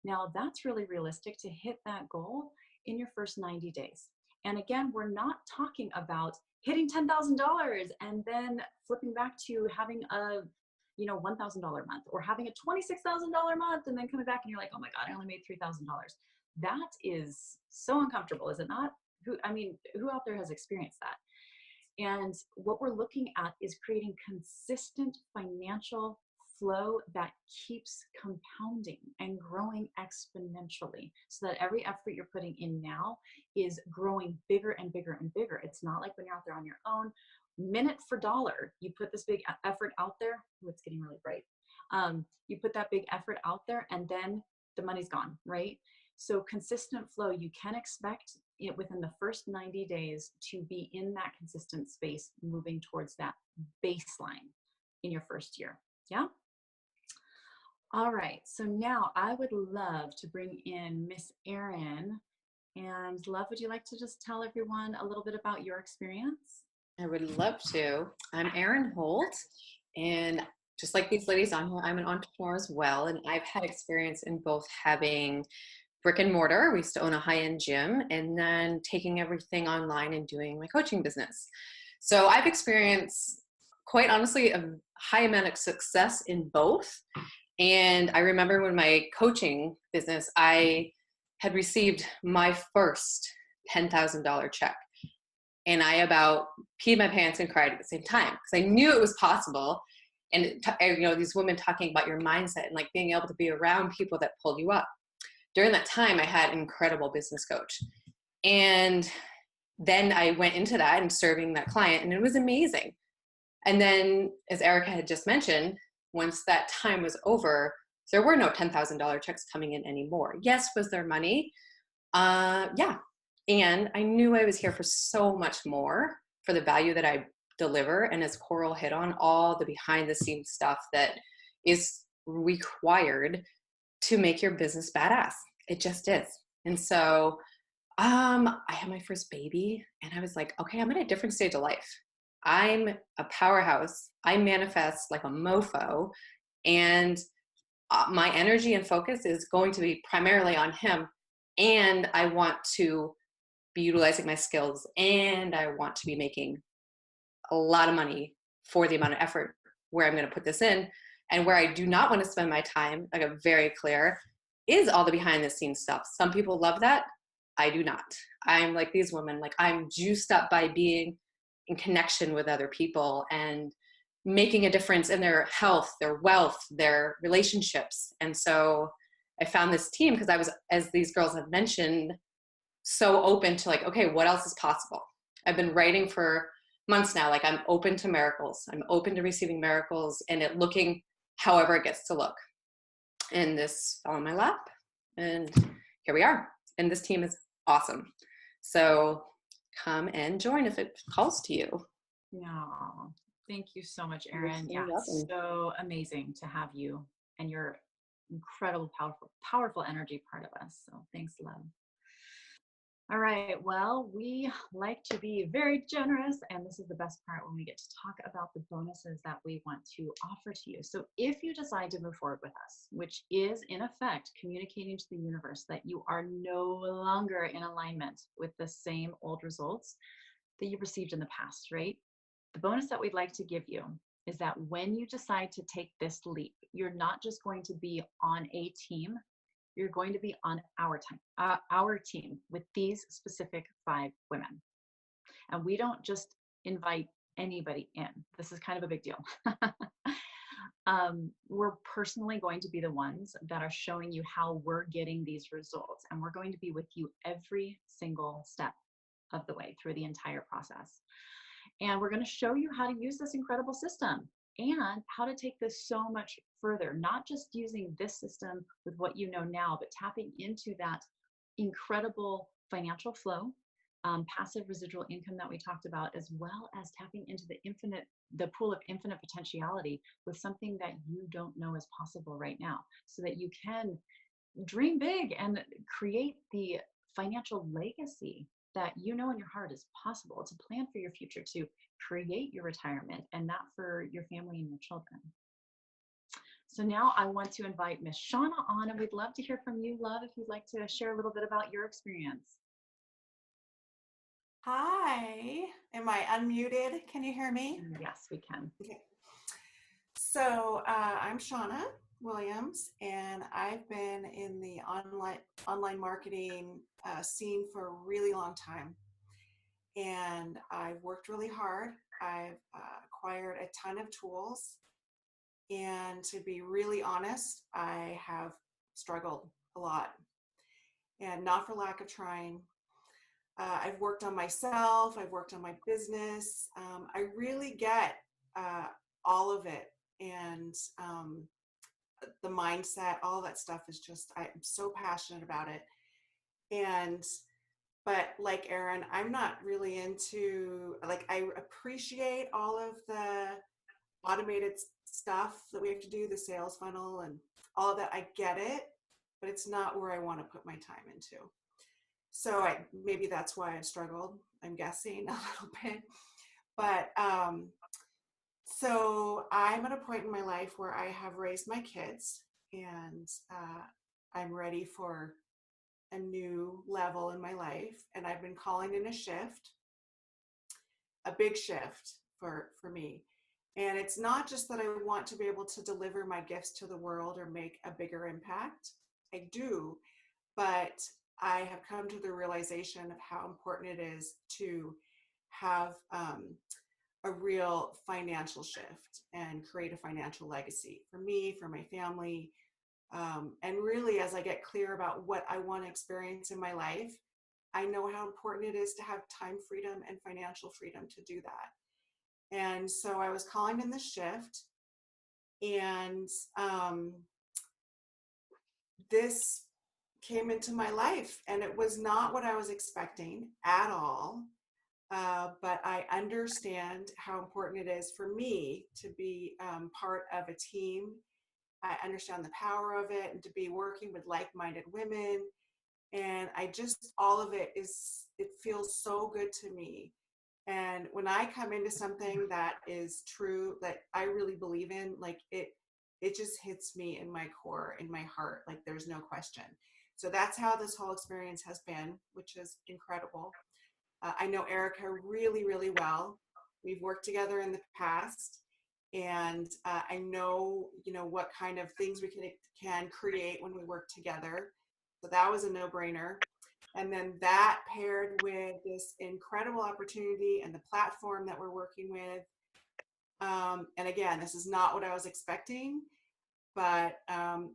Now, that's really realistic to hit that goal in your first 90 days. And again, we're not talking about hitting $10,000 and then flipping back to having a $1,000 month, or having a $26,000 month and then coming back and you're like, oh my God, I only made $3,000. That is so uncomfortable, is it not? Who out there has experienced that? And what we're looking at is creating consistent financial flow that keeps compounding and growing exponentially, so that every effort you're putting in now is growing bigger and bigger and bigger. It's not like when you're out there on your own, minute for dollar, you put this big effort out there. Oh, it's getting really bright. You put that big effort out there and then the money's gone, right? So consistent flow, you can expect it within the first 90 days to be in that consistent space, moving towards that baseline in your first year. Yeah. All right. So now I would love to bring in Miss Erin. And Love, would you like to just tell everyone a little bit about your experience? I would love to. I'm Erin Holt, and just like these ladies on here, I'm an entrepreneur as well, and I've had experience in both having brick and mortar. We used to own a high-end gym, and then taking everything online and doing my coaching business. So I've experienced, quite honestly, a high amount of success in both. And I remember when my coaching business, I had received my first $10,000 check. And I about peed my pants and cried at the same time, because I knew it was possible. And these women talking about your mindset and like being able to be around people that pulled you up. During that time, I had an incredible business coach. And then I went into that and serving that client, and it was amazing. And then, as Erica had just mentioned, once that time was over, there were no $10,000 checks coming in anymore. Yes, was there money? Yeah. And I knew I was here for so much more, for the value that I deliver. And as Coral hit on, all the behind the scenes stuff that is required to make your business badass. It just is. And so I had my first baby, and I was like, okay, I'm at a different stage of life. I'm a powerhouse. I manifest like a mofo, and my energy and focus is going to be primarily on him. And I want to be utilizing my skills, and I want to be making a lot of money for the amount of effort where I'm going to put this in. And where I do not want to spend my time, like I'm very clear, is all the behind the scenes stuff. Some people love that. I do not. I'm like these women, like I'm juiced up by being in connection with other people and making a difference in their health, their wealth, their relationships. And so I found this team because I was, as these girls have mentioned, so open to like, okay, what else is possible? I've been writing for months now. Like, I'm open to miracles. I'm open to receiving miracles and it looking however it gets to look. And this fell in my lap and here we are. And this team is awesome. So come and join if it calls to you. Yeah. Thank you so much, Erin. Yeah, welcome. so amazing to have you and your incredible, powerful energy part of us. So thanks, love. All right, well, we like to be very generous, and this is the best part when we get to talk about the bonuses that we want to offer to you. So if you decide to move forward with us, which is in effect communicating to the universe that you are no longer in alignment with the same old results that you've received in the past, right? The bonus that we'd like to give you is that when you decide to take this leap, you're not just going to be on a team, you're going to be on our team with these specific 5 women. And we don't just invite anybody in. This is kind of a big deal. We're personally going to be the ones that are showing you how we're getting these results. And we're going to be with you every single step of the way through the entire process. And we're going to show you how to use this incredible system and how to take this so much further, not just using this system with what you know now, but tapping into that incredible financial flow, passive residual income that we talked about, as well as tapping into the pool of infinite potentiality with something that you don't know is possible right now, so that you can dream big and create the financial legacy that you know in your heart is possible. It's a plan for your future to create your retirement and not for your family and your children. So now I want to invite Miss Shauna on, and we'd love to hear from you, love, if you'd like to share a little bit about your experience. Hi, am I unmuted? Can you hear me? Yes, we can. Okay. So I'm Shauna Williams, and I've been in the online marketing scene for a really long time. And I've worked really hard. I've acquired a ton of tools. And to be really honest, I have struggled a lot, and not for lack of trying. I've worked on myself. I've worked on my business. I really get all of it. And the mindset, all that stuff is just, I'm so passionate about it. But like Erin, I'm not really into, like, I appreciate all of the automated stuff that we have to do, the sales funnel and all of that. I get it, but it's not where I want to put my time into. So maybe that's why I struggled, I'm guessing, a little bit. But so I'm at a point in my life where I have raised my kids, and I'm ready for a new level in my life. And I've been calling in a shift, a big shift for me. And it's not just that I want to be able to deliver my gifts to the world or make a bigger impact. I do, but I have come to the realization of how important it is to have a real financial shift and create a financial legacy for me, for my family. And really, as I get clear about what I want to experience in my life, I know how important it is to have time freedom and financial freedom to do that. And so I was calling in the shift, and this came into my life, and it was not what I was expecting at all. But I understand how important it is for me to be part of a team. I understand the power of it, and to be working with like-minded women. And all of it feels so good to me. And when I come into something that is true, that I really believe in, like it just hits me in my core, in my heart, like there's no question. So that's how this whole experience has been, which is incredible. I know Erica really, really well. We've worked together in the past, and I know, what kind of things we can create when we work together. So that was a no-brainer. And then that paired with this incredible opportunity and the platform that we're working with, And again, this is not what I was expecting, but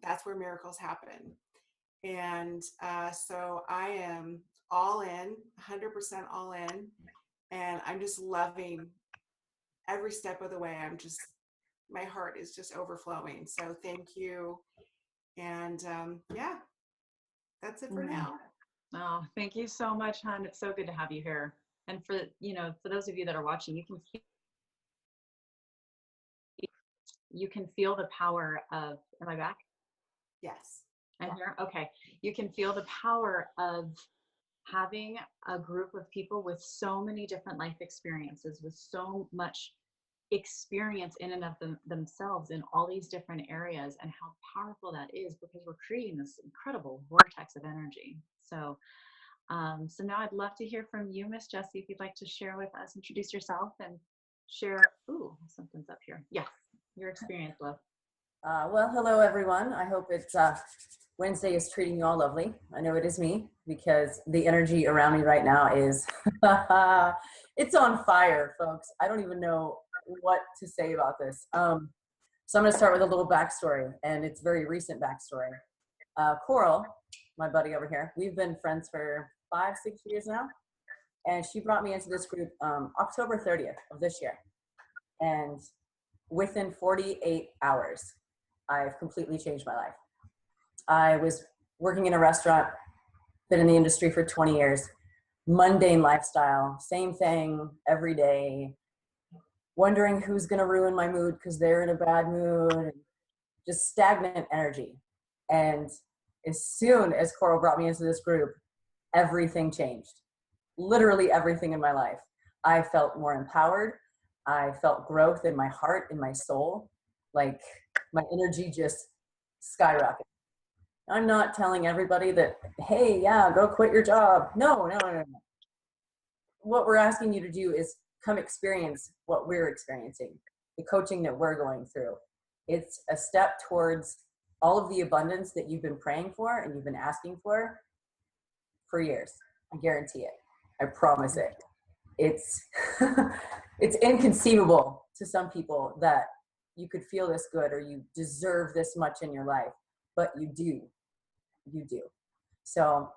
that's where miracles happen. And so I am all in, 100% all in, and I'm just loving every step of the way. My heart is just overflowing. So thank you. And yeah, that's it for now. Oh, thank you so much, hon. It's so good to have you here. And for, for those of you that are watching, you can feel the power of, am I back? Yes. I'm here? Okay. You can feel the power of having a group of people with so many different life experiences, with so much experience in and of themselves in all these different areas, and how powerful that is, because we're creating this incredible vortex of energy. So so now I'd love to hear from you, Miss Jessie, if you'd like to share with us, introduce yourself and share, ooh, something's up here. Yes, your experience, love. Well, hello everyone. I hope it's Wednesday is treating you all lovely. I know it is me, because the energy around me right now is it's on fire, folks. I don't even know what to say about this. So I'm going to start with a little backstory, and it's very recent backstory. Coral, my buddy over here, we've been friends for 5-6 years now, and she brought me into this group October 30th of this year, and within 48 hours, I've completely changed my life. I was working in a restaurant, been in the industry for 20 years, mundane lifestyle, same thing every day, wondering who's going to ruin my mood because they're in a bad mood, just stagnant energy. And as soon as Coral brought me into this group, everything changed. Literally everything in my life. I felt more empowered. I felt growth in my heart, in my soul. Like my energy just skyrocketed. I'm not telling everybody that, hey, yeah, go quit your job. No. What we're asking you to do is come experience what we're experiencing, the coaching that we're going through. It's a step towards all of the abundance that you've been praying for and you've been asking for years. I guarantee it. I promise it. It's it's inconceivable to some people that you could feel this good or you deserve this much in your life, but you do. So,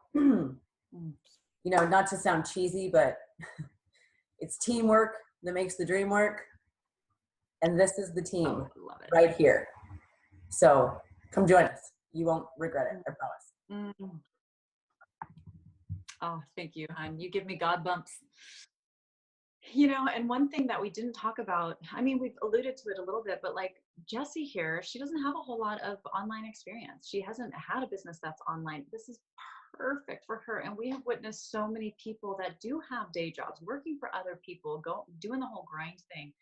not to sound cheesy, but it's teamwork that makes the dream work. And this is the team right here. So come join us. You won't regret it, I promise. Oh, thank you, hon. You give me God bumps. And one thing that we didn't talk about, I mean, we've alluded to it a little bit, but like Jessie here, she doesn't have a whole lot of online experience. She hasn't had a business that's online. This is perfect for her. And we have witnessed so many people that do have day jobs, working for other people, doing the whole grind thing,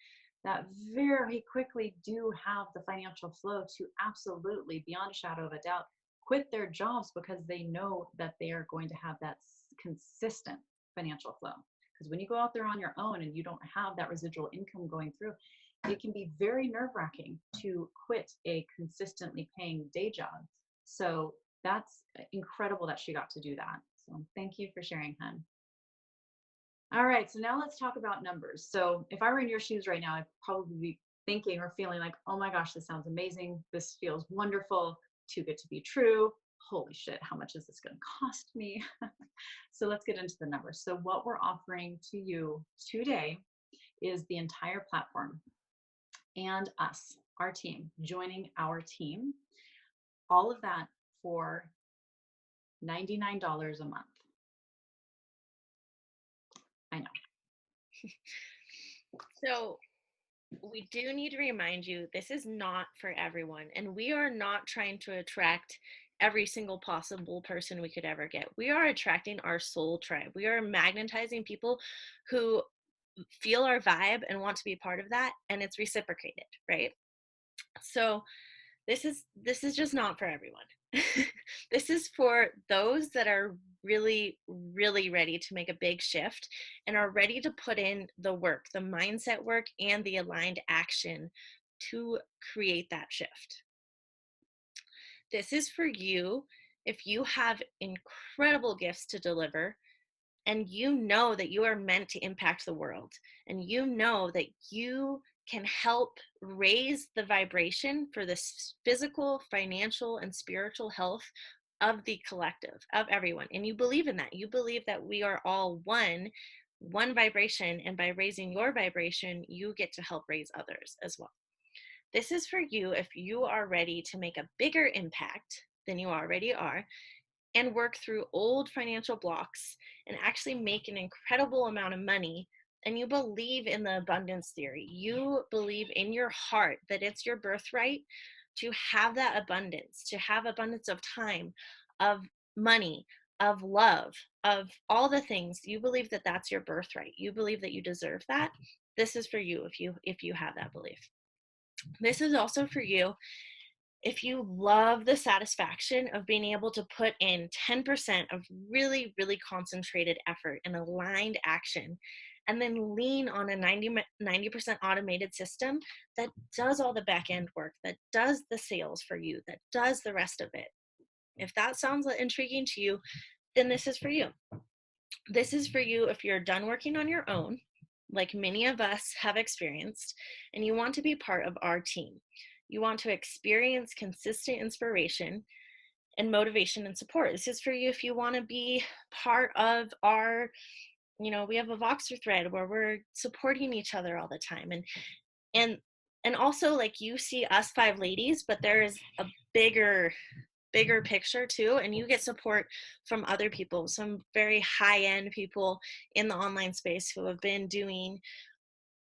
that very quickly do have the financial flow to absolutely, beyond a shadow of a doubt, quit their jobs because they know that they are going to have that consistent financial flow. Because when you go out there on your own and you don't have that residual income going through, it can be very nerve-wracking to quit a consistently paying day job. So that's incredible that she got to do that. So thank you for sharing, hun. All right, so now let's talk about numbers. So if I were in your shoes right now, I'd probably be thinking or feeling like, oh my gosh, this sounds amazing. This feels wonderful, too good to be true. Holy shit, how much is this going to cost me? So let's get into the numbers. So what we're offering to you today is the entire platform and us, our team, joining our team. All of that for $99 a month. I know. So we do need to remind you, this is not for everyone. And we are not trying to attract every single possible person we could ever get. We are attracting our soul tribe. We are magnetizing people who feel our vibe and want to be part of that. And it's reciprocated, right? So this is just not for everyone. This is for those that are really, really ready to make a big shift and are ready to put in the work, the mindset work, and the aligned action to create that shift. This is for you if you have incredible gifts to deliver and you know that you are meant to impact the world and you know that you can help raise the vibration for the physical, financial, and spiritual health of the collective, of everyone. And you believe in that. You believe that we are all one vibration, and by raising your vibration, you get to help raise others as well. This is for you if you are ready to make a bigger impact than you already are, and work through old financial blocks and actually make an incredible amount of money. And you believe in the abundance theory. You believe in your heart that it's your birthright to have that abundance, to have abundance of time, of money, of love, of all the things. You believe that that's your birthright. You believe that you deserve that. This is for you if you have that belief. This is also for you if you love the satisfaction of being able to put in 10% of really, really concentrated effort and aligned action, and then lean on a 90% automated system that does all the back end work, that does the sales for you, that does the rest of it. If that sounds intriguing to you, then this is for you. This is for you if you're done working on your own, like many of us have experienced, and you want to be part of our team. You want to experience consistent inspiration and motivation and support. This is for you if you want to be part of our, we have a Voxer thread where we're supporting each other all the time. And also, like, you see us 5 ladies, but there is a bigger picture too, and you get support from other people, some very high-end people in the online space who have been doing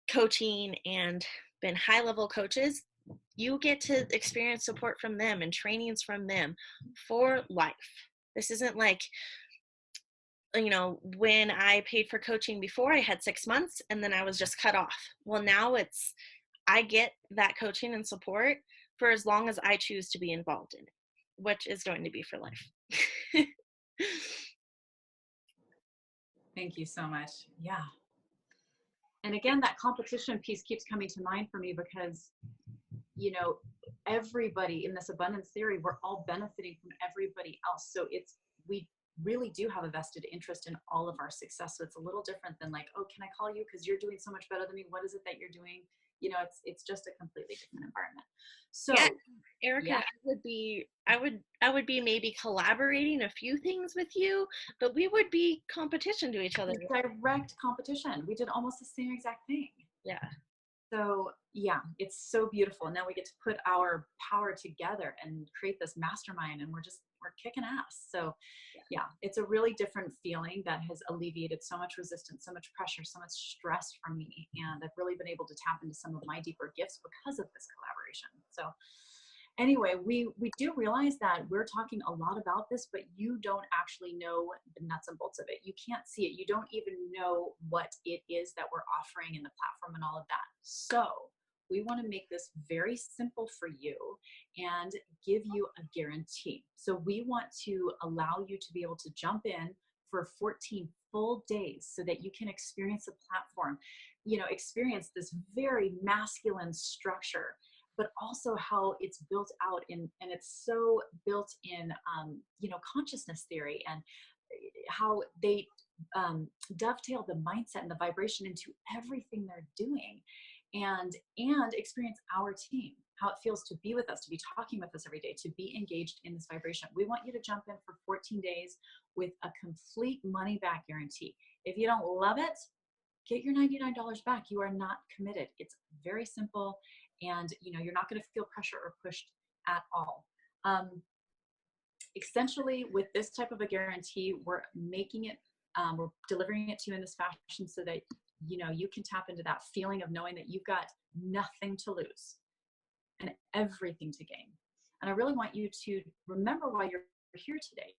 coaching and been high-level coaches. You get to experience support from them and trainings from them for life. This isn't like, when I paid for coaching before, I had 6 months and then I was just cut off. Well, now I get that coaching and support for as long as I choose to be involved in it, which is going to be for life. Thank you so much. Yeah. And again, that competition piece keeps coming to mind for me because, everybody in this abundance theory, we're all benefiting from everybody else. So we really do have a vested interest in all of our success. So it's a little different than like, oh, can I call you because you're doing so much better than me? What is it that you're doing? It's just a completely different environment. So yeah, Erica, yeah. I would be maybe collaborating a few things with you, but we would be competition to each other. Direct competition. We did almost the same exact thing. Yeah. So yeah, it's so beautiful. And now we get to put our power together and create this mastermind, and we're kicking ass. So yeah, it's a really different feeling that has alleviated so much resistance, so much pressure, so much stress from me. And I've really been able to tap into some of my deeper gifts because of this collaboration. So anyway, we do realize that we're talking a lot about this, but you don't actually know the nuts and bolts of it. You can't see it. You don't even know what it is that we're offering in the platform and all of that. So we want to make this very simple for you and give you a guarantee. So we want to allow you to be able to jump in for 14 full days so that you can experience the platform, experience this very masculine structure, but also how it's built out and it's so built in, consciousness theory, and how they dovetail the mindset and the vibration into everything they're doing, and experience our team, how it feels to be with us, to be talking with us every day, to be engaged in this vibration. We want you to jump in for 14 days with a complete money back guarantee. If you don't love it, get your $99 back. You are not committed. It's very simple, and you're not going to feel pressure or pushed at all. Essentially, with this type of a guarantee, we're making it, we're delivering it to you in this fashion so that you can tap into that feeling of knowing that you've got nothing to lose and everything to gain. And I really want you to remember why you're here today.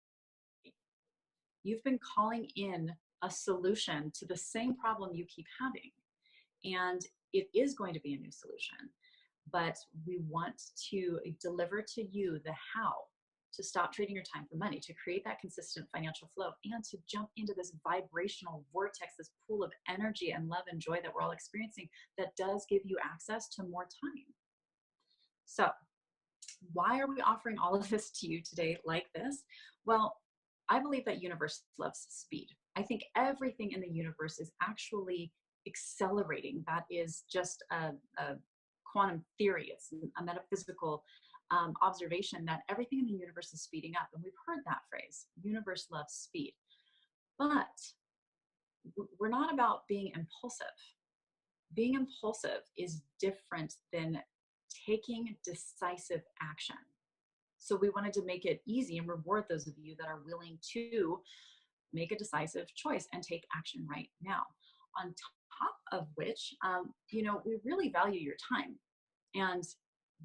You've been calling in a solution to the same problem you keep having, and it is going to be a new solution, but we want to deliver to you the how to stop trading your time for money, to create that consistent financial flow, and to jump into this vibrational vortex, this pool of energy and love and joy that we're all experiencing that does give you access to more time. So why are we offering all of this to you today like this? Well, I believe that universe loves speed. I think everything in the universe is actually accelerating. That is just a quantum theory. It's a metaphysical observation that everything in the universe is speeding up. And we've heard that phrase, universe loves speed. But we're not about being impulsive. Being impulsive is different than taking decisive action. So we wanted to make it easy and reward those of you that are willing to make a decisive choice and take action right now. On top of which, we really value your time. And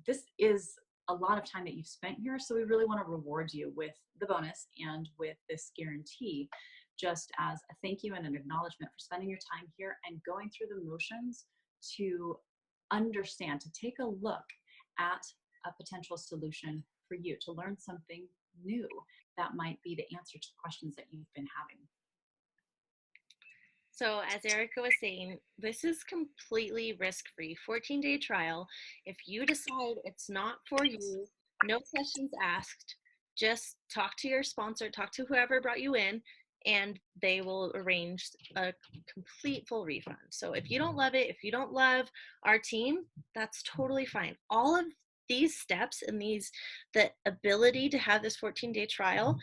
this is a lot of time that you've spent here. So we really want to reward you with the bonus and with this guarantee, just as a thank you and an acknowledgement for spending your time here and going through the motions to understand, to take a look at a potential solution for you, to learn something new that might be the answer to the questions that you've been having. So as Erica was saying, this is completely risk-free, 14-day trial. If you decide it's not for you, no questions asked, just talk to your sponsor, talk to whoever brought you in, and they will arrange a complete full refund. So if you don't love it, if you don't love our team, that's totally fine. All of these steps and the ability to have this 14-day trial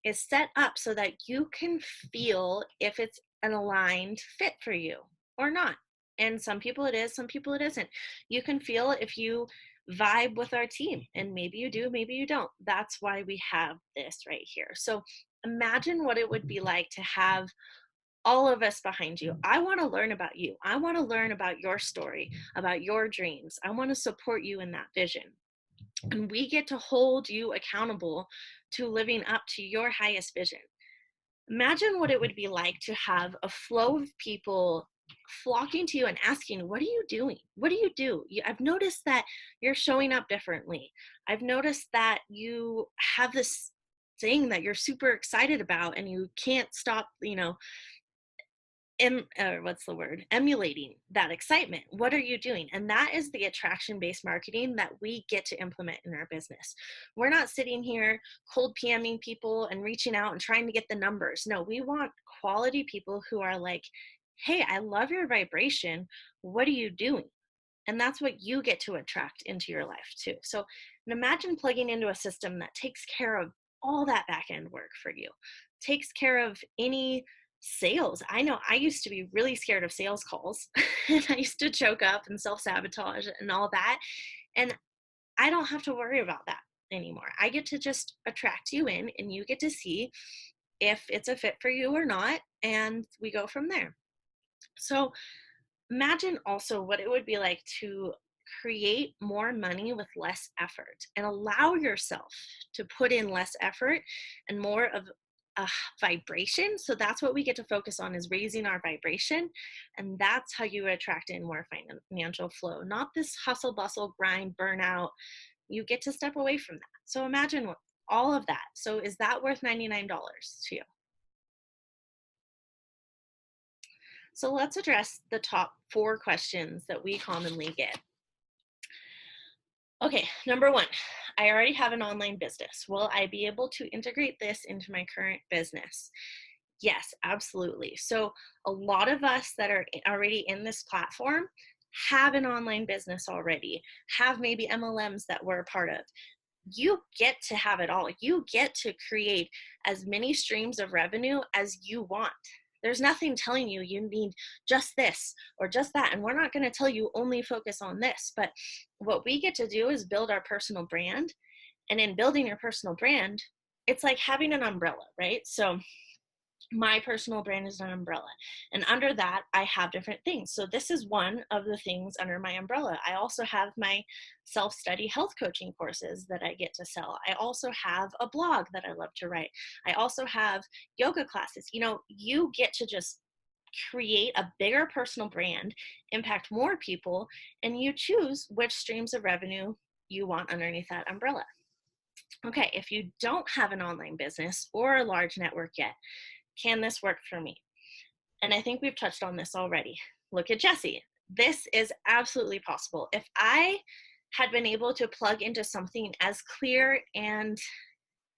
is set up so that you can feel if it's an aligned fit for you or not. And some people it is, some people it isn't. You can feel if you vibe with our team, and maybe you do, maybe you don't. That's why we have this right here. So imagine what it would be like to have all of us behind you. I want to learn about you. I want to learn about your story, about your dreams. I want to support you in that vision. And we get to hold you accountable to living up to your highest vision. Imagine what it would be like to have a flow of people flocking to you and asking, what are you doing? What do you do? I've noticed that you're showing up differently. I've noticed that you have this thing that you're super excited about and you can't stop, emulating that excitement. What are you doing? And that is the attraction-based marketing that we get to implement in our business. We're not sitting here cold PMing people and reaching out and trying to get the numbers. No, we want quality people who are like, hey, I love your vibration. What are you doing? And that's what you get to attract into your life too. So imagine plugging into a system that takes care of all that back end work for you, takes care of any sales. I know I used to be really scared of sales calls and I used to choke up and self-sabotage and all that. And I don't have to worry about that anymore. I get to just attract you in and you get to see if it's a fit for you or not. And we go from there. So imagine also what it would be like to create more money with less effort and allow yourself to put in less effort and more of a vibration. So that's what we get to focus on, is raising our vibration. And that's how you attract in more financial flow, not this hustle, bustle, grind, burnout. You get to step away from that. So imagine all of that. So is that worth $99 to you? So let's address the top 4 questions that we commonly get. Okay, number 1, I already have an online business. Will I be able to integrate this into my current business? Yes, absolutely. So a lot of us that are already in this platform have an online business already, have maybe MLMs that we're a part of. You get to have it all. You get to create as many streams of revenue as you want. There's nothing telling you you need just this or just that. And we're not going to tell you only focus on this. But what we get to do is build our personal brand. And in building your personal brand, it's like having an umbrella, right? So my personal brand is an umbrella. And under that, I have different things. So this is one of the things under my umbrella. I also have my self-study health coaching courses that I get to sell. I also have a blog that I love to write. I also have yoga classes. You get to just create a bigger personal brand, impact more people, and you choose which streams of revenue you want underneath that umbrella. Okay, if you don't have an online business or a large network yet, can this work for me? And I think we've touched on this already. Look at Jessie. This is absolutely possible. If I had been able to plug into something as clear and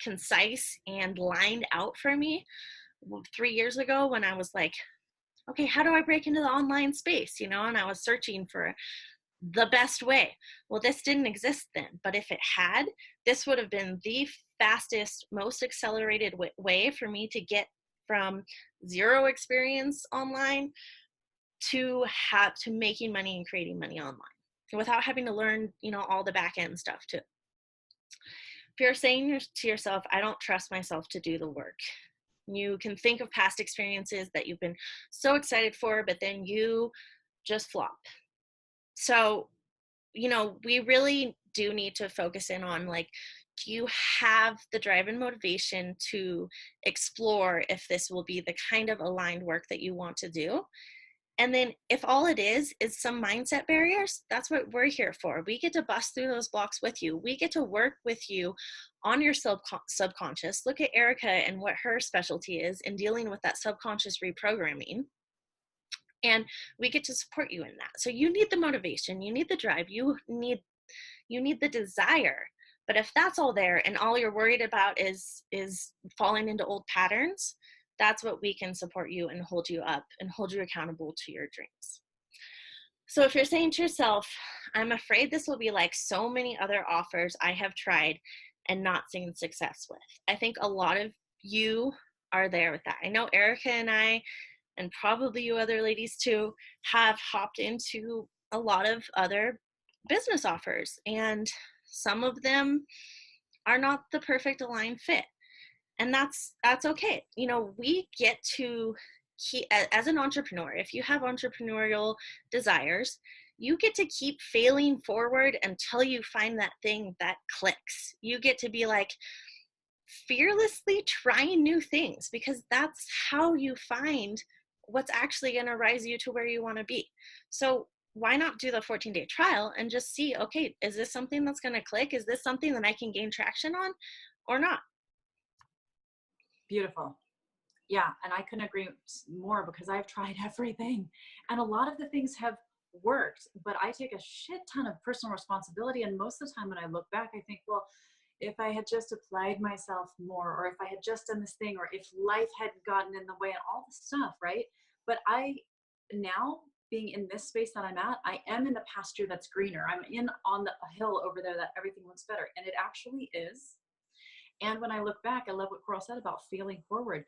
concise and lined out for me 3 years ago when I was like okay, how do I break into the online space? And I was searching for the best way. Well, this didn't exist then, but if it had, this would have been the fastest, most accelerated way for me to get from zero experience online to making money and creating money online without having to learn, all the back end stuff too. If you're saying to yourself, I don't trust myself to do the work, you can think of past experiences that you've been so excited for, but then you just flop. So, we really do need to focus in on, like, do you have the drive and motivation to explore if this will be the kind of aligned work that you want to do? And then if all it is some mindset barriers, that's what we're here for. We get to bust through those blocks with you. We get to work with you on your subconscious. Look at Erica and what her specialty is in dealing with that subconscious reprogramming. And we get to support you in that. So you need the motivation, you need the drive, you need the desire. But if that's all there and all you're worried about is falling into old patterns, that's what we can support you and hold you up and hold you accountable to your dreams. So if you're saying to yourself, I'm afraid this will be like so many other offers I have tried and not seen success with, I think a lot of you are there with that. I know Erica and I, and probably you other ladies too, have hopped into a lot of other business offers, and some of them are not the perfect aligned fit. And that's okay. We get to keep, as an entrepreneur, if you have entrepreneurial desires, you get to keep failing forward until you find that thing that clicks. You get to be like fearlessly trying new things, because that's how you find what's actually going to rise you to where you want to be. So why not do the 14-day trial and just see, okay, is this something that's going to click? Is this something that I can gain traction on or not? Beautiful. Yeah, and I couldn't agree more, because I've tried everything and a lot of the things have worked, but I take a shit ton of personal responsibility. And most of the time when I look back, I think, well, if I had just applied myself more, or if I had just done this thing, or if life had gotten in the way and all this stuff, right? But now being in this space that I'm at, I am in the pasture that's greener. I'm on the hill over there that everything looks better. And it actually is. And when I look back, I love what Coral said about failing forward.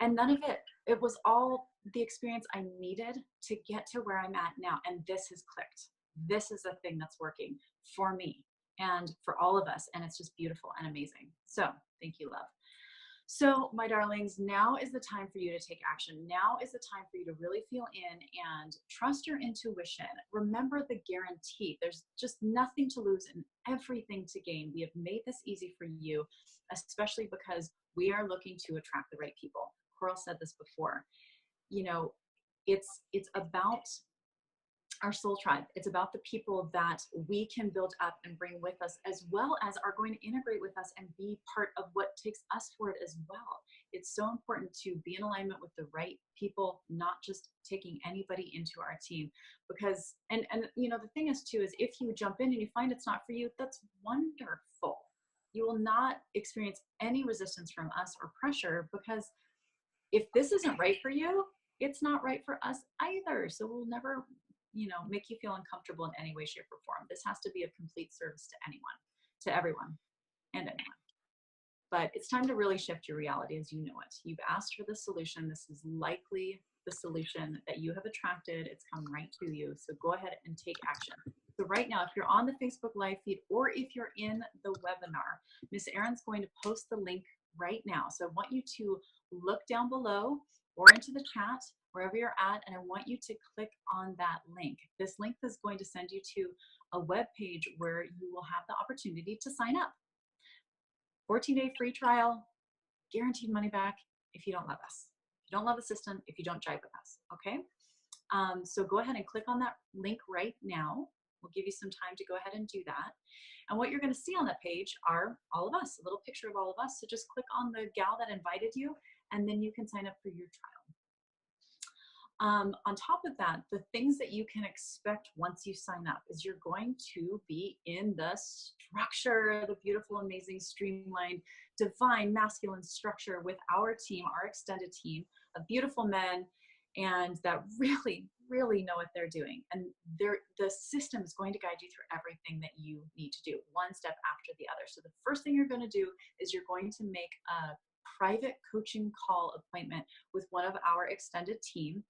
And none of it was all the experience I needed to get to where I'm at now. And this has clicked. This is a thing that's working for me and for all of us. And it's just beautiful and amazing. So thank you, love. So my darlings, now is the time for you to take action. Now is the time for you to really feel in and trust your intuition. Remember the guarantee. There's just nothing to lose and everything to gain. We have made this easy for you, especially because we are looking to attract the right people. Coral said this before. It's about our soul tribe. It's about the people that we can build up and bring with us, as well as are going to integrate with us and be part of what takes us forward as well. It's so important to be in alignment with the right people, not just taking anybody into our team. Because, and the thing is too, is if you jump in and you find it's not for you, that's wonderful. You will not experience any resistance from us or pressure, because if this isn't right for you, it's not right for us either. So we'll never make you feel uncomfortable in any way, shape, or form. This has to be a complete service to anyone, to everyone, and anyone. But it's time to really shift your reality as you know it. You've asked for the solution. This is likely the solution that you have attracted. It's come right to you. So go ahead and take action. So right now, if you're on the Facebook Live feed, or if you're in the webinar, Miss Erin's going to post the link right now. So I want you to look down below or into the chat, wherever you're at, and I want you to click on that link. This link is going to send you to a web page where you will have the opportunity to sign up. 14-day free trial, guaranteed money back if you don't love us. If you don't love the system, if you don't jive with us, okay? So go ahead and click on that link right now. We'll give you some time to go ahead and do that. And what you're gonna see on that page are all of us, a little picture of all of us. So just click on the gal that invited you, and then you can sign up for your trial. On top of that, the things that you can expect once you sign up is you're going to be in the structure, the beautiful, amazing, streamlined, divine, masculine structure with our team, our extended team of beautiful men and that really, really know what they're doing. And the system is going to guide you through everything that you need to do, one step after the other. So the first thing you're going to do is you're going to make a private coaching call appointment with one of our extended team.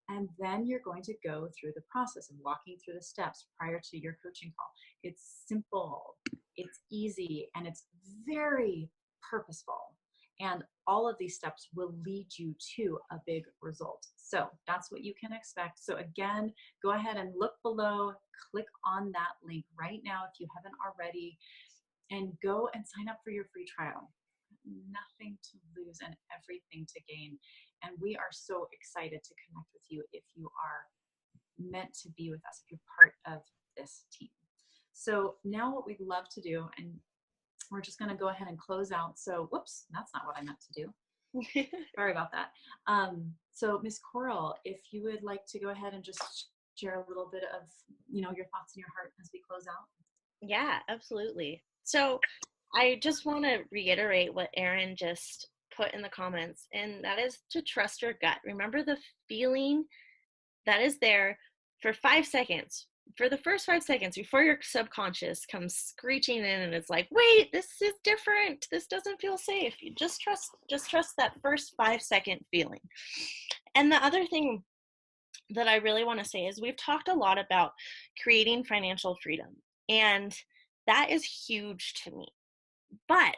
And then you're going to go through the process of walking through the steps prior to your coaching call. It's simple, it's easy, and it's very purposeful. And all of these steps will lead you to a big result. So that's what you can expect. So again, go ahead and look below, click on that link right now if you haven't already, and go and sign up for your free trial. Nothing to lose and everything to gain. And we are so excited to connect with you if you are meant to be with us, if you're part of this team. So now what we'd love to do, and we're just going to go ahead and close out. So, whoops, that's not what I meant to do. Sorry about that. So Miss Coral, if you would like to go ahead and just share a little bit of, your thoughts in your heart as we close out. Yeah, absolutely. So I just want to reiterate what Erin just put in the comments, and that is to trust your gut. Remember the feeling that is there for 5 seconds. For the first 5 seconds before your subconscious comes screeching in and it's like, wait, this is different. This doesn't feel safe. You just trust that first 5-second feeling. And the other thing that I really want to say is we've talked a lot about creating financial freedom, and that is huge to me. But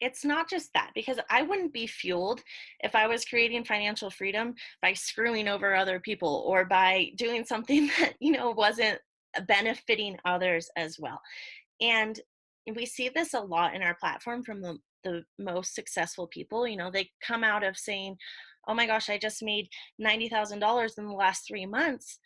it's not just that, because I wouldn't be fueled if I was creating financial freedom by screwing over other people or by doing something that, wasn't benefiting others as well. And we see this a lot in our platform from the most successful people. They come out of saying, oh my gosh, I just made $90,000 in the last 3 months.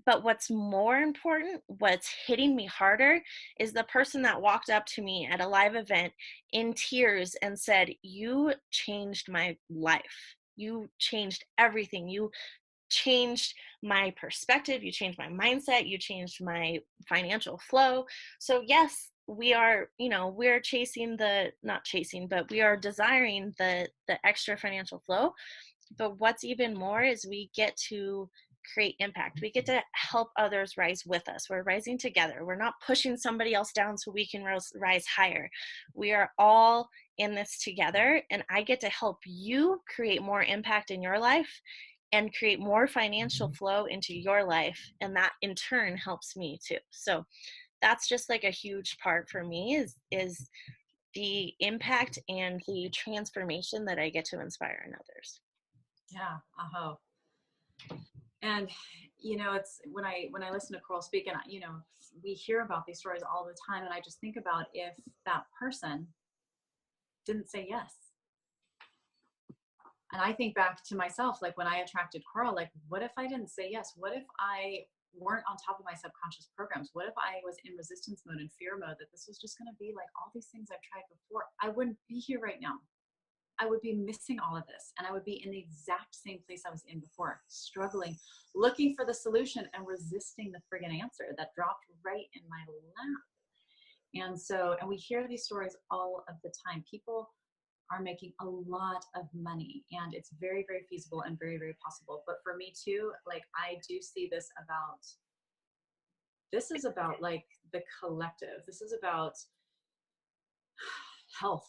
But what's more important, what's hitting me harder, is the person that walked up to me at a live event in tears and said, you changed my life. You changed everything. You changed my perspective. You changed my mindset. You changed my financial flow. So yes, we are, we're but we are desiring the extra financial flow. But what's even more is we get to create impact. We get to help others rise with us. We're rising together. We're not pushing somebody else down so we can rise higher. We are all in this together, and I get to help you create more impact in your life and create more financial flow into your life, and that in turn helps me too. So that's just like a huge part for me is the impact and the transformation that I get to inspire in others. Yeah. And it's when I listen to Coral speak, and we hear about these stories all the time, and I just think about if that person didn't say yes. And I think back to myself, like when I attracted Coral, like what if I didn't say yes? What if I weren't on top of my subconscious programs? What if I was in resistance mode and fear mode, that this was just going to be like all these things I've tried before? I wouldn't be here right now. I would be missing all of this, and I would be in the exact same place I was in before, struggling, looking for the solution and resisting the friggin' answer that dropped right in my lap. And we hear these stories all of the time. People are making a lot of money, and it's very, very feasible and very, very possible. But for me too, like I do see this is about like the collective. This is about health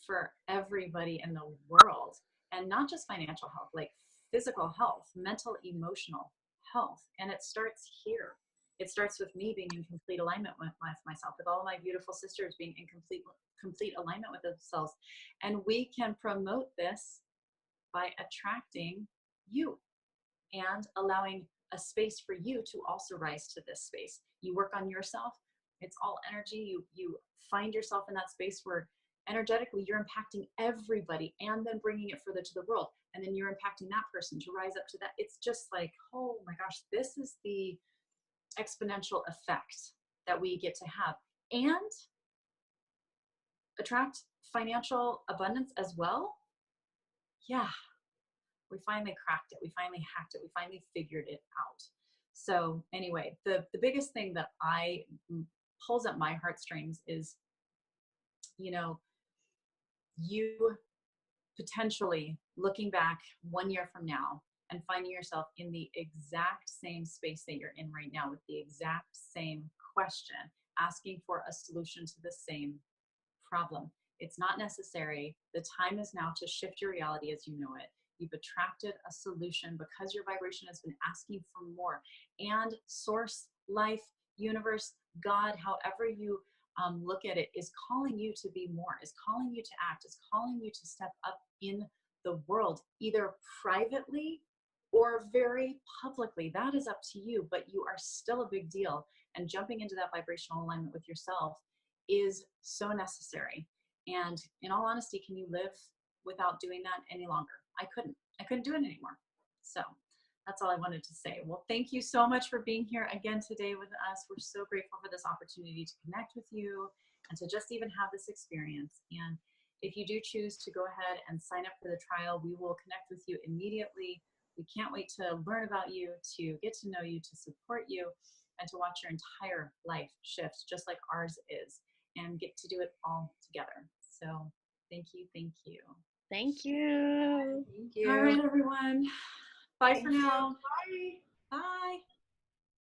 for everybody in the world, and not just financial health, like physical health, mental, emotional health. And it starts here. It starts with me being in complete alignment with myself, with all of my beautiful sisters being in complete alignment with themselves. And we can promote this by attracting you and allowing a space for you to also rise to this space. You work on yourself. It's all energy. You find yourself in that space where energetically you're impacting everybody, and then bringing it further to the world, and then you're impacting that person to rise up to that. It's just like, oh my gosh, this is the exponential effect that we get to have, and attract financial abundance as well. Yeah, we finally cracked it. We finally hacked it. We finally figured it out. So anyway, the biggest thing that pulls at my heartstrings is, you potentially looking back 1 year from now and finding yourself in the exact same space that you're in right now with the exact same question, asking for a solution to the same problem. It's not necessary. The time is now to shift your reality as you know it. You've attracted a solution because your vibration has been asking for more. And source, life, universe, God, however you look at it, is calling you to be more, is calling you to act, is calling you to step up in the world, either privately or very publicly. That is up to you, but you are still a big deal. And jumping into that vibrational alignment with yourself is so necessary. And in all honesty, can you live without doing that any longer? I couldn't do it anymore. So that's all I wanted to say. Well, thank you so much for being here again today with us. We're so grateful for this opportunity to connect with you and to just even have this experience. And if you do choose to go ahead and sign up for the trial, we will connect with you immediately. We can't wait to learn about you, to get to know you, to support you, and to watch your entire life shift just like ours is, and get to do it all together. So thank you, thank you. Thank you. Thank you. All right, everyone. Bye for now. Bye. Bye.